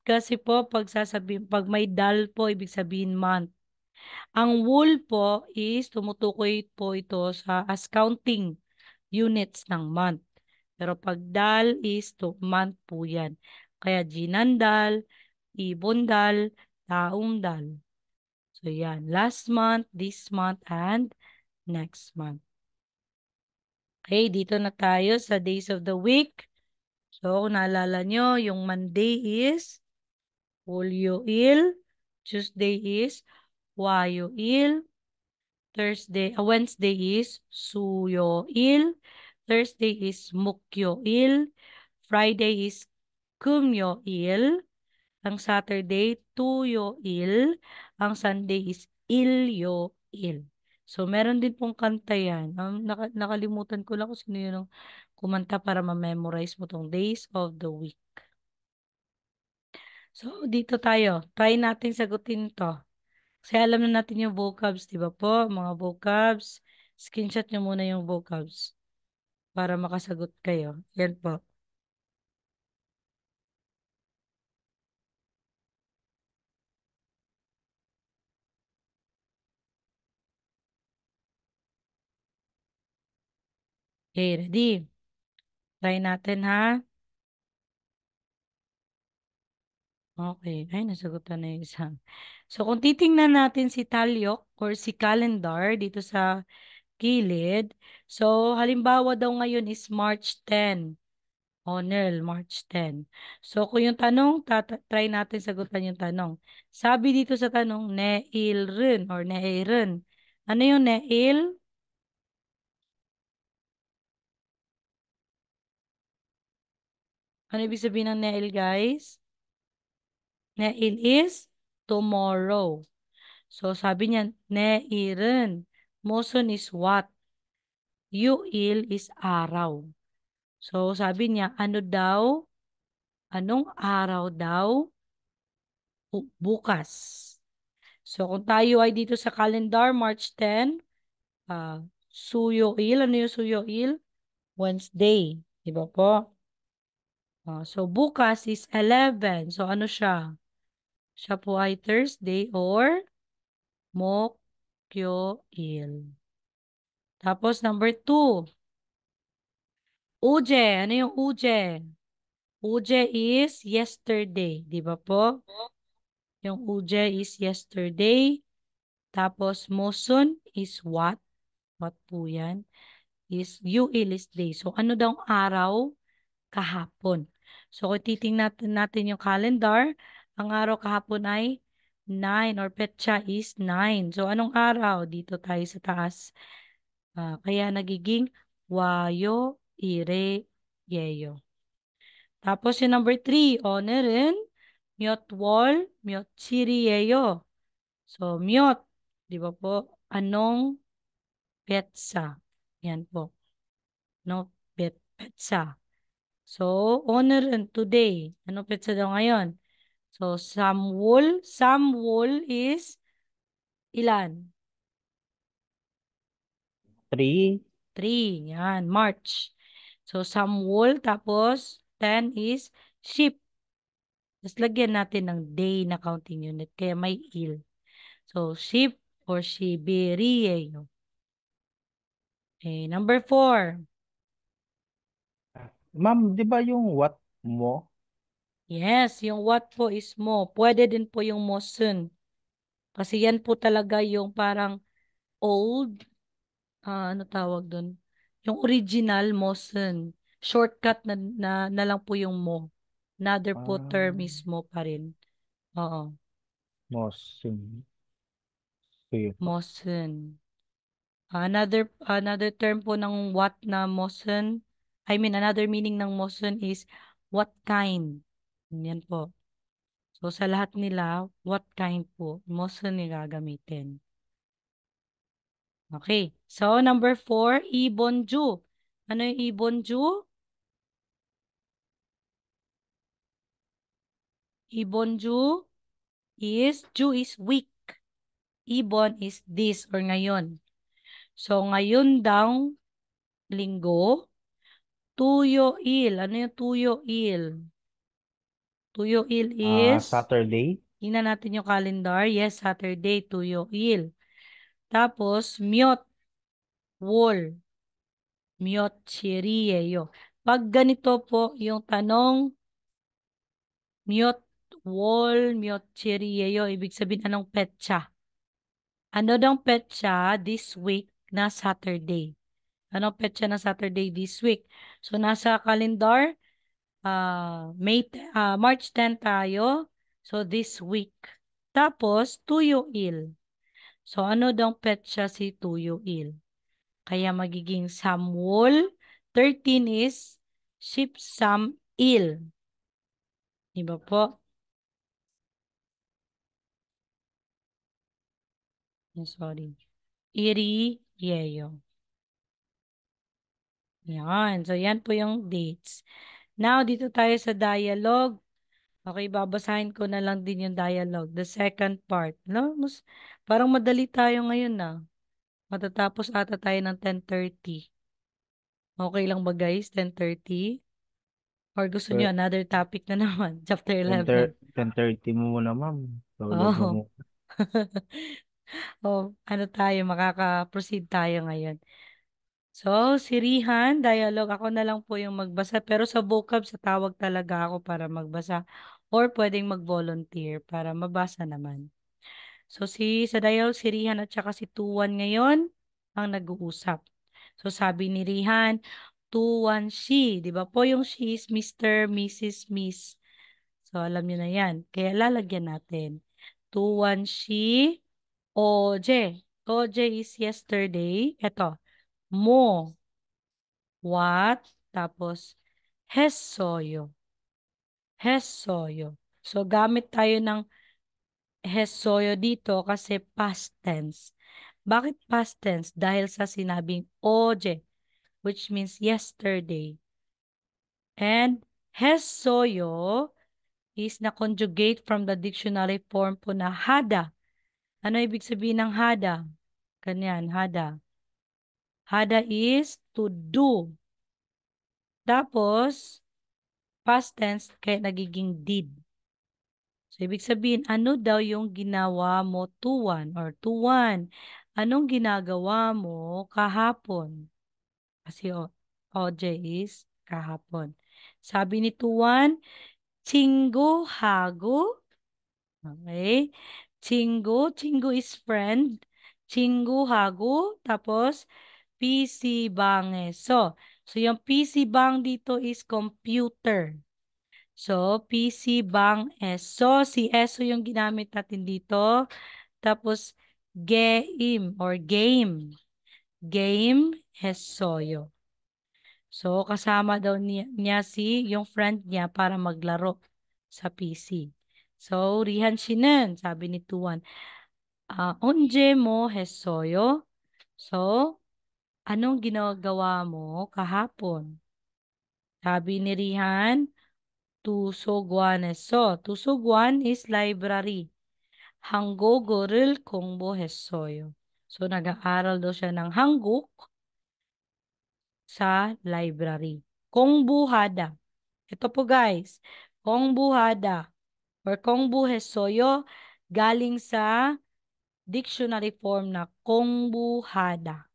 kasi po, pag may dal po, ibig sabihin month. Ang wool po is tumutukoy po ito as counting units ng month. Pero pag dal is month po yan. Kaya ginandal, ibondal, taumdal. So yan, last month, this month, and next month. Okay, dito na tayo sa days of the week. So, kung naalala nyo, yung Monday is Hulyo-il, Tuesday is Wayo-il, Wednesday is Suyo-il, Thursday is Mukyo-il, Friday is Kumyo-il, ang Saturday Tuyo-il, ang Sunday is Ilyo-il. So, meron din pong kanta yan. Nakalimutan ko lang kung sino yun ang kumanta para ma-memorize mo tong days of the week. So, dito tayo. Try natin sagutin to. Kasi alam na natin yung vocabs, di ba po? Mga vocabs. Screenshot nyo muna yung vocabs para makasagot kayo. Yan po. Okay, ready? Try natin ha. Okay. Ay, nasagutan na yung isa. So, kung titingnan natin si talyok or si calendar dito sa gilid. So, halimbawa daw ngayon is March 10. O, Nel, March 10. So, kung yung tanong, try natin sagutan yung tanong. Sabi dito sa tanong, neilren or neiren. Ano yung neil? Ano ibig sabihin ng neil, guys? Neil is tomorrow. So, sabi niya, neiren. Moson is what? Yuil is araw. So, sabi niya, ano daw? Anong araw daw? Bukas. So, kung tayo ay dito sa calendar, March 10, Suyoil. Ano yung Suyoil? Wednesday. Di ba po? So, bukas is 11. So, ano siya? Siya po ay Thursday or Mokyoil. Tapos, number 2. Uje. Ano yung uje? Uje is yesterday. Di ba po? Yung uje is yesterday. Tapos, mosun is what? What po yan? Is UL is day. So, ano daw ang araw? Kahapon. So, kung titingnan natin yung calendar, ang araw kahapon ay 9 or petsa is 9. So, anong araw? Dito tayo sa taas. Kaya nagiging wayo, ire, yeyo. Tapos yung number 3, onerin, myot wall, myot chiri, yeyo. So, myot, di ba po? Anong petsa? Yan po. No, petsa. So, honor and today. Ano petsa daw ngayon? So, Samwol. Samwol is ilan? 3. 3. Yan, March. So, Samwol. Tapos, 10 is ship. Tapos, lagyan natin ng day na counting unit. Kaya may il. So, ship or shibiriye. Okay, number 4. Ma'am, di ba yung what mo? Yes, yung what po is mo. Pwede din po yung mo soon. Kasi yan po talaga yung parang old, ano tawag dun? Yung original Mosen. Shortcut na lang po yung mo. Another po Ah, term is mo pa rin. Oo, Mosin. Sige po. Mosen. Another term po ng what na Mosen. I mean, another meaning ng Mosen is what kind. Yan po. So, sa lahat nila, what kind po, Mosen yung gagamitin. Okay. So, number 4, Ibonju. Ano yung Ibonju? Ibonju is, Ju is week. Ibon is this or ngayon. So, ngayon daw, linggo, tuyo il. Ano yung tuyo il? Tuyo il is, Saturday. tingnan natin yung calendar. Yes, Saturday, tuyo il. Tapos, myot, wol. Myot, chiriyeyo. Pag ganito po yung tanong, myot, wol, myot, chiriyeyo, ibig sabihin anong petsa? Ano daw petsa this week na Saturday? Anong petsa na Saturday this week? So, nasa calendar, March 10 tayo. So, this week. Tapos, Tuyo-il. So, ano daw petsa si Tuyo-il? Kaya magiging Samwol. 13 is Shipsam-il. Diba po? Sorry. Iri-yeyo. Yan. So, yan po yung dates. Now, dito tayo sa dialogue. Okay, babasahin ko na lang din yung dialogue. The second part. No? Parang madali tayo ngayon na. Matatapos ata tayo ng 10:30. Okay lang ba guys? 10:30? Or gusto nyo Pero another topic na naman? Chapter 11. 10:30 mo muna, ma'am. Tulog na Oh. mo. Oh, ano tayo, makaka-proceed tayo ngayon. So, si Rihan, dialogue, ako na lang po yung magbasa. Pero sa vocab, sa tawag talaga ako para magbasa. Or pwedeng mag-volunteer para mabasa naman. So, sa dialogue, si Rihan at saka si Tuan ngayon ang nag-uusap. So, sabi ni Rihan, Tuan she. Di ba po yung she is Mr., Mrs., Miss. So, alam niyo na yan. Kaya lalagyan natin. Tuan she, OJ. OJ is yesterday. Eto, mo. What? Tapos, hesoyo. Hesoyo. So, gamit tayo ng hesoyo dito kasi past tense. Bakit past tense? Dahil sa sinabing oje, which means yesterday. And hesoyo is na-conjugate from the dictionary form po na hada. Ano ibig sabihin ng hada? Ganyan, hada. Hada is to do. Tapos, past tense, kaya nagiging did. So, ibig sabihin, ano daw yung ginawa mo tuwan or tuwan? Anong ginagawa mo kahapon? Kasi OJ is kahapon. Sabi ni Tuwan, Chingo Hago. Okay. Chingo is friend. Chingo Hago. Tapos, PC Bang So, yung PC Bang dito is computer. So, PC Bang So, si ESO yung ginamit natin dito. Tapos, game or game. Game Hesoyo. So, kasama daw niya yung friend niya para maglaro sa PC. So, Rihan Shinen, sabi ni Tuan. Onje mo Hesoyo. So, anong ginagawa mo kahapon? Sabi ni Rihan, Tusogwan Eso. Tusogwan is library. 한국어를 공부했어요. So, nag-aaral daw siya ng Hanguk sa library. 공부하다. Ito po guys, 공부하다 or 공부했어요 galing sa dictionary form na 공부하다.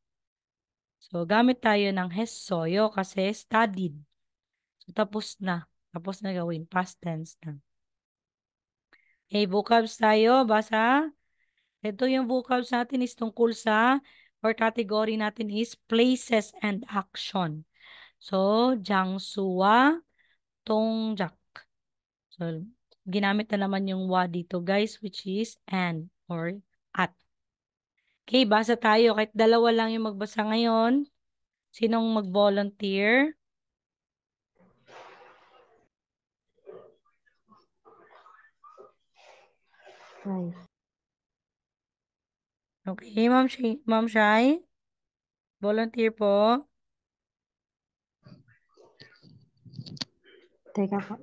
So, gamit tayo ng 했어요 kasi studied. So, tapos na. Tapos na gawin. Past tense na. Okay, vocabs tayo. Basa. Ito yung vocabs natin is tungkol sa or category natin is places and action. So, 장수와 동작. So, ginamit na naman yung wa dito guys which is and or at. Okay, basa tayo. Kahit dalawa lang yung magbasa ngayon. Sinong mag-volunteer? Okay, Ma'am Shai. Volunteer po. Teka po.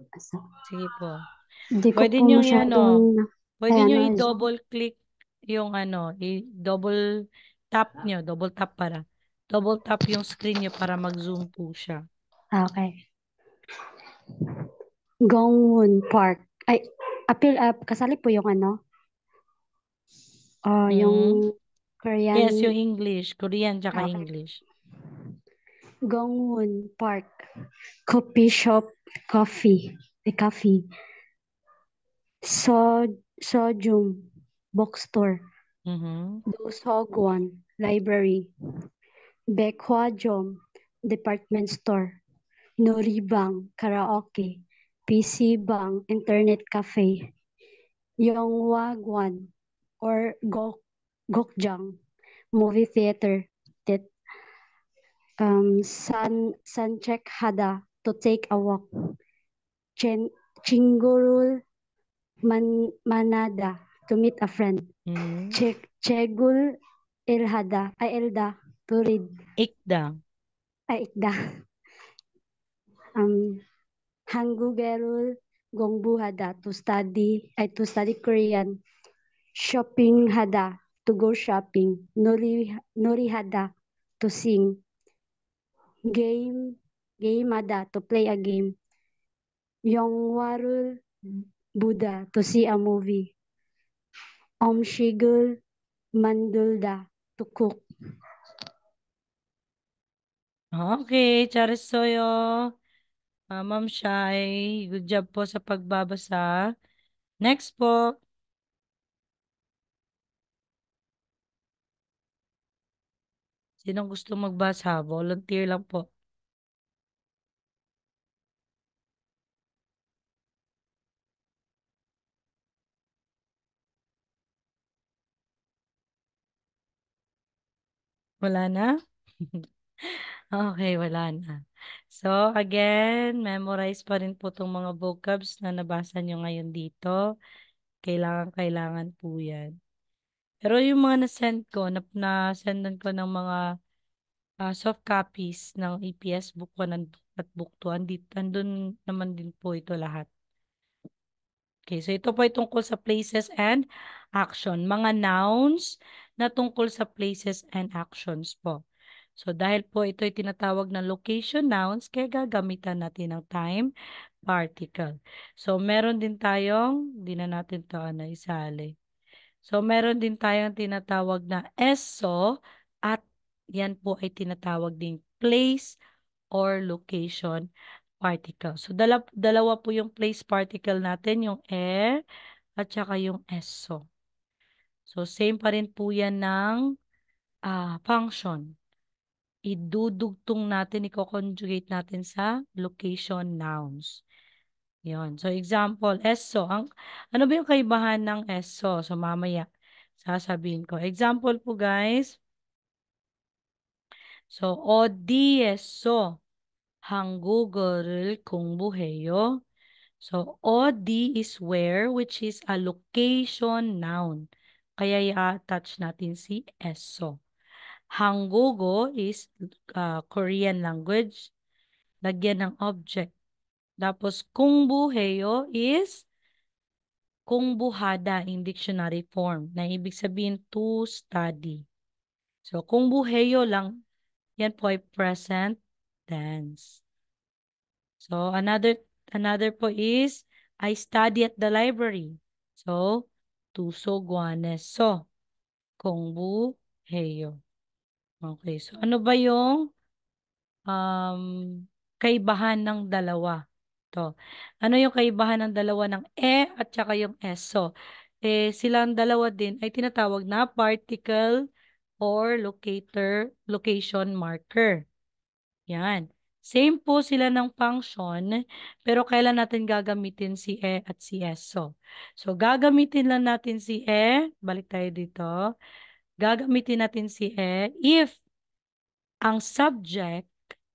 Sige po. Hindi ko Pwede po nyo masyadong pwede nyo ano, i-double click yung i-double tap nyo, double tap para. Double tap yung screen nyo para mag-zoom po siya. okay. Gongwon Park. Ay, kasali po yung ano? Yung Korean. Yes, yung English. Korean tsaka Okay. English. Gongwon Park. Coffee shop. Coffee. Sojum. Bookstore. Dosogwon. Library. Baekwajom. Department store. Noribang. Karaoke. PC Bang. Internet cafe. Yongwagwan or Gokjang movie theater. Sanchek Hada to take a walk. Chingurul Manada to meet a friend. Chegul Elda to read. Ikda. 있다. 한국어를 공부하다 to study Korean. shopping하다 to go shopping. 놀이하다 to sing. 게임하다 to play a game. 영화를 보다 to see a movie. 음식을 만들다 to cook. Okay, 잘했어요. Ma'am Shai, good job po sa pagbabasa. Next po. Sinong gusto magbasa? Volunteer lang po. Wala na? Okay, wala na. So, again, memorize pa rin po itong mga vocabs na nabasa nyo ngayon dito. Kailangan po yan. Pero yung mga na-send ko, na-sendan ko ng mga soft copies ng EPS Book 1 at Book 2, andun naman din po ito lahat. Okay, so ito po ay tungkol sa places and action. Mga nouns na tungkol sa places and actions po. So dahil po ito ay tinatawag na location nouns, kaya gagamitan natin ng time particle. So meron din tayong, di na natin ito isali. So meron din tayong tinatawag na ESO at yan po ay tinatawag ding place or location particle. So, dalawa po yung place particle natin, yung at saka yung eso. So, same pa rin po yan ng function. Idudugtong natin, i-conjugate natin sa location nouns. Yon. So, example, eso. Ano ba yung kaibahan ng eso? So, mamaya sasabihin ko. Example po, guys. So, 어디에서 한국어를 공부해요? So, OD is where, which is a location noun. Kaya i-attach natin si eso. Hangugo is Korean language. Lagyan ng object. Tapos, kungbuheyo is kungbuhada in dictionary form, na ibig sabihin to study. So, kungbuheyo lang, yan po ay present tense. So, another po is, I study at the library. So, tuso guaneso. Kongbu heyo. Okay, so ano ba yung um, kaibahan ng dalawa? To. Ano yung kaibahan ng dalawa ng at saka yung eso? Silang dalawa din ay tinatawag na particle or location marker. Yan. Same po sila ng function, pero kailan natin gagamitin si at si eso. So, gagamitin lang natin si balik tayo dito. Gagamitin natin si if ang subject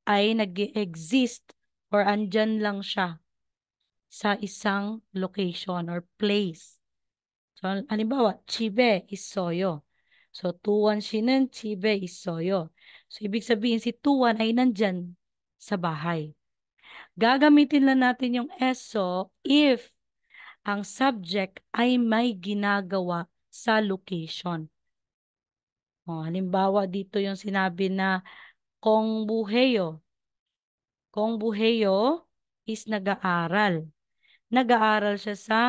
ay nag-exist or andyan lang siya sa isang location or place. So, halimbawa, 집에 있어요. So, tuwan 씨는 집에 있어요. So, ibig sabihin si tuwan ay nandyan sa bahay. Gagamitin lang natin yung eso if ang subject ay may ginagawa sa location. O, halimbawa, dito yung sinabi na kung buheyo. Kung buheyo is nag-aaral. Nag-aaral siya sa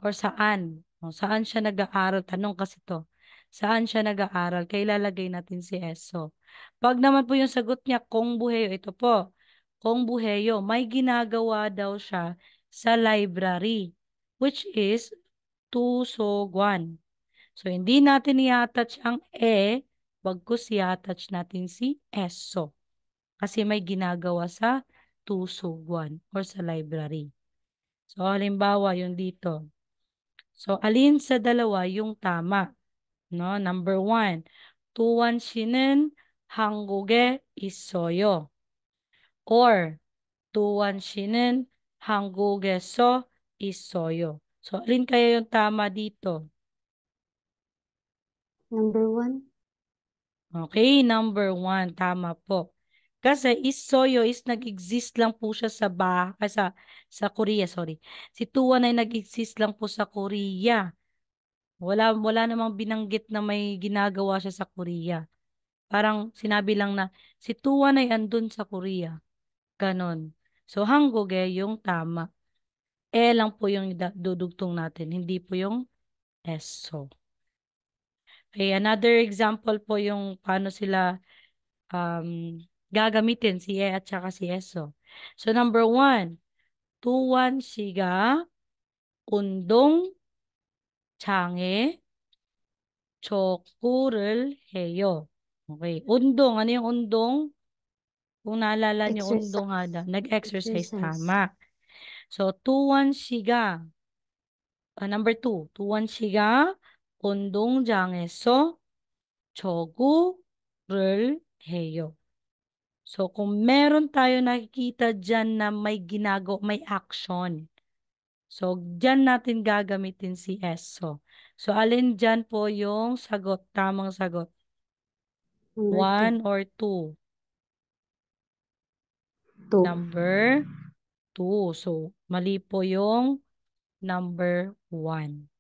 or saan? O, saan siya nag-aaral? Tanong kasi to. Saan siya nag-aaral? Kaya ilalagay natin si eso. Pag naman po yung sagot niya, kung buheyo, ito po. Kung buheyo, may ginagawa daw siya sa library, which is tusogwan. So, hindi natin i-attach ang bagkus i-attach natin si eso. Kasi may ginagawa sa tusugwan or sa library. So, halimbawa, yung dito. So, alin sa dalawa yung tama? No? Number 1, tuwan 씨는 한국에 있어요. Or, tuwan 씨는 한국에서 있어요. So, alin kaya yung tama dito? Number 1. Okay, number 1, tama po. Kasi Isoyo is nag-exist lang po siya sa Korea, sorry. Si Tuwan ay nag-exist lang po sa Korea. Wala namang binanggit na may ginagawa siya sa Korea. Parang sinabi lang na si Tuwan ay andun sa Korea. Ganon. So, Hanggoge yung tama. Lang po yung dudugtong natin, hindi po yung eso. Okay, another example po yung paano sila gagamitin si at saka si eso. So, number 1, Tuwan siga undong 장에 족구를 해요. Okay, undong. Ano yung undong? Kung naalala niyo, undong hada. Nag-exercise, Exercise. tama. So, Tuwan siga. Number 2, Tuwan siga 운동장에서 저구를 해요. So, kung meron tayo nakikita dyan na may action. So, dyan natin gagamitin si eso. So, alin dyan po yung sagot, tamang sagot? Number 1 or 2? 2. Number 2. So, mali po yung number 1.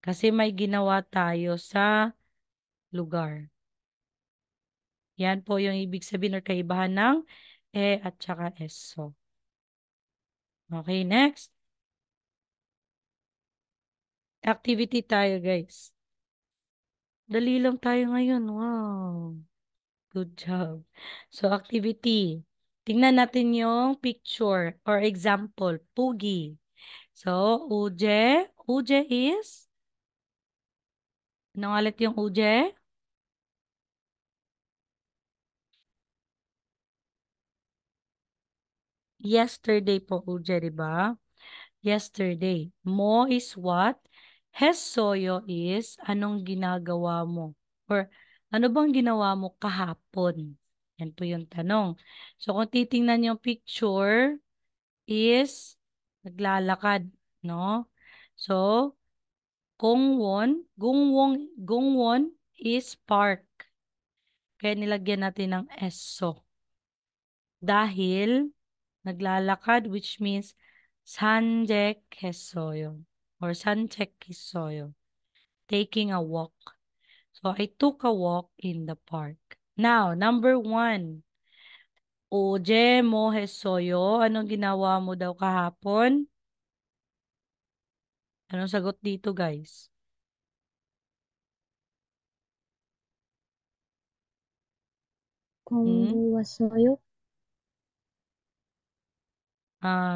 Kasi may ginawa tayo sa lugar. Yan po yung ibig sabihin or kaibahan ng at saka eso. Okay, next. Activity tayo, guys. Dali lang tayo ngayon. Wow. Good job. So, activity. Tingnan natin yung picture or example. Pugi. So, uje. Uje is? Anong ulit yung uje? Yesterday po, uje, di ba? Yesterday. Mo is what? Hesoyo is anong ginagawa mo? Or ano bang ginawa mo kahapon? Yan po yung tanong. So, kung titingnan yung picture, is naglalakad, no? So, gungwon is park. Kaya nilagyan natin ng eso. Dahil naglalakad, which means 산책했어요 or 산책했어요. Taking a walk. So, I took a walk in the park. Now, number 1. Oje mo 했어요. Anong ginawa mo daw kahapon? Anong sagot dito, guys? 공부했어요?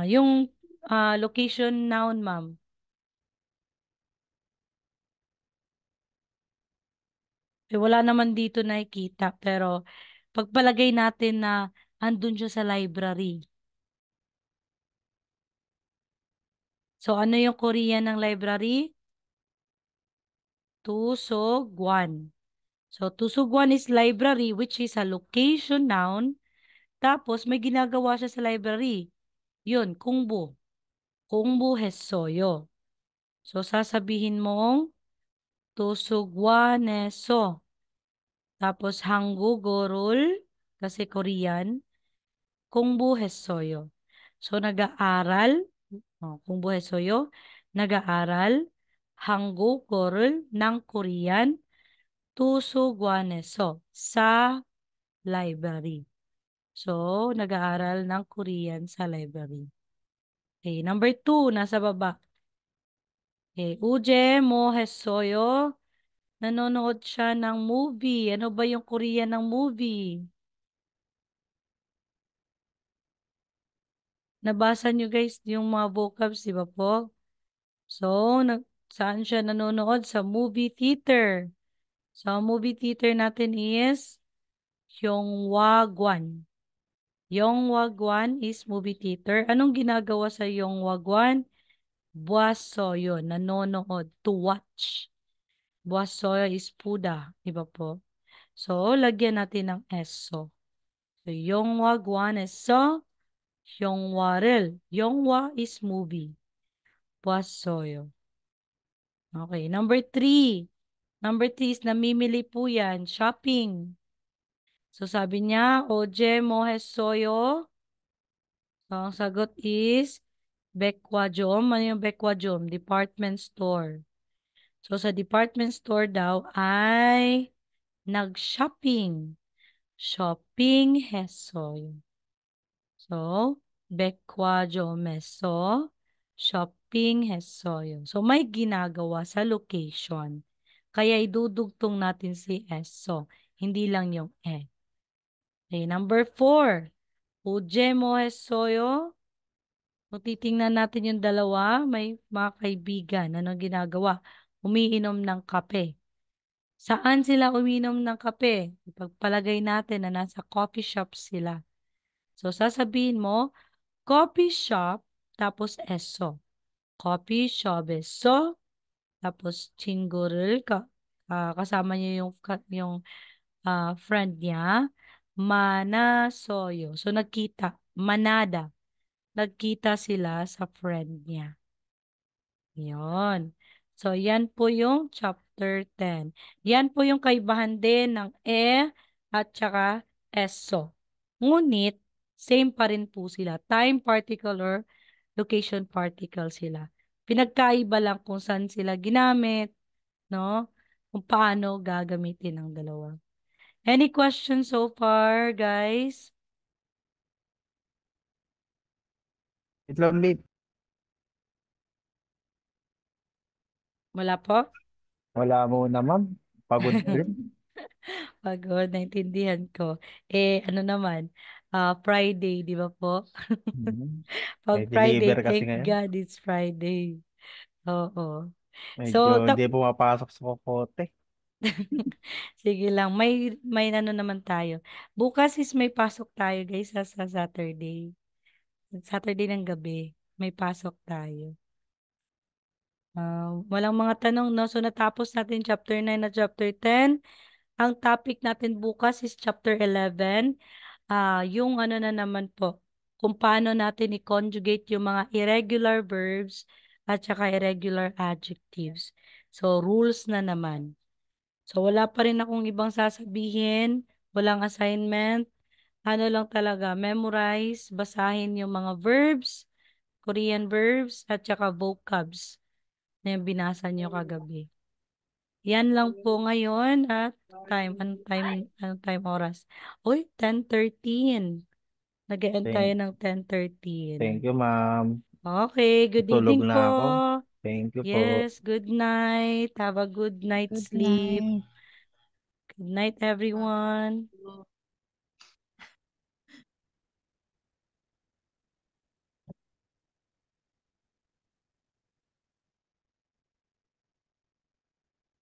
Yung location noun, ma'am. Wala naman dito nakikita, pero pagpalagay natin na andun siya sa library. So, ano yung Korean ng library? Tusugwan. So, Tusugwan is library, which is a location noun. Tapos, may ginagawa siya sa library. Yun, kungbu. Kungbu 했어요. So, sasabihin mong Tusugwaneso. Tapos, 한국어를, kasi Korean, 공부했어요. So, nag-aaral, 공부했어요. Nag-aaral, 한국어를 ng Korean, 도서관에서, sa library. So, nag-aaral ng Korean sa library. Okay, number 2, nasa baba. Okay, uje mo 했어요. Nanonood siya ng movie. Ano ba yung Korean ng movie? Nabasa nyo guys yung mga vocabs, di ba po? So, saan siya nanonood? Sa movie theater. So, movie theater natin is Yonghwa-gwan. Yonghwa-gwan is movie theater. Anong ginagawa sa Yonghwa-gwan? Bwasoyo, nanonood, to watch. Bwasoyo is puda, di ba po? So, lagyan natin ng eso. So, Yonghwa-gwan is so, Yonghwa-rel. Yonghwa is movie. Bwasoyo. Okay, number 3. Number 3 is namimili po yan. Shopping. So sabi niya, Oje mohe soyo. So ang sagot is Bekwajom. Ano yung Bekwajom? Department store. So sa department store daw ay nag-shopping. Shopping hesoyo. So, Bekwajom meso. Shopping hesoyo. So may ginagawa sa location. Kaya idudugtong natin si eso. Hindi lang yung e. Okay, number 4. Uje mo hesoyo. Kung titingnan natin yung dalawa, may mga kaibigan. Anong ginagawa? Umiinom ng kape. Saan sila umiinom ng kape? Ipagpalagay natin na nasa coffee shop sila. So, sasabihin mo, coffee shop, tapos eso. Coffee shop, eso. Tapos, chingurul, kasama niya yung friend niya. Mana soyo. So, nagkita. Manada. Nagkita sila sa friend niya. Yon. So, yan po yung chapter 10. Yan po yung kaibahan din ng at saka eso. Ngunit, same pa rin po sila. Time particle, location particle sila. Pinagkaiba lang kung saan sila ginamit, no? Kung paano gagamitin ang dalawa. Any questions so far, guys? Ito lang ulit. Wala po? Wala muna, ma'am. Pagod din. Pagod, naintindihan ko. Ano naman, Friday, di ba po? Mhm. Pag May Friday, deliver kasi thank ngayon. God it's Friday. Oo. Medyo So, hindi pumapasok sa kokote. sige lang, may ano naman tayo. Bukas is may pasok tayo, guys, sa Saturday. Saturday ng gabi, may pasok tayo. Walang mga tanong, no? So, natapos natin chapter 9 at chapter 10. Ang topic natin bukas is chapter 11. Yung ano na naman po, kung paano natin i-conjugate yung mga irregular verbs at saka irregular adjectives. So, rules na naman. So, wala pa rin akong ibang sasabihin. Walang assignment. Ano lang talaga, memorize, basahin yung mga verbs, Korean verbs, at saka vocabs na yung binasa nyo kagabi. Yan lang po ngayon at anong time oras? Uy, 10:13. Nag-end tayo Thank, ng 10:13. thank you, ma'am. Okay, good Tutulog evening na po. ako. Thank you po. Yes, good night. Have a good night's Good sleep. night. Good night, everyone.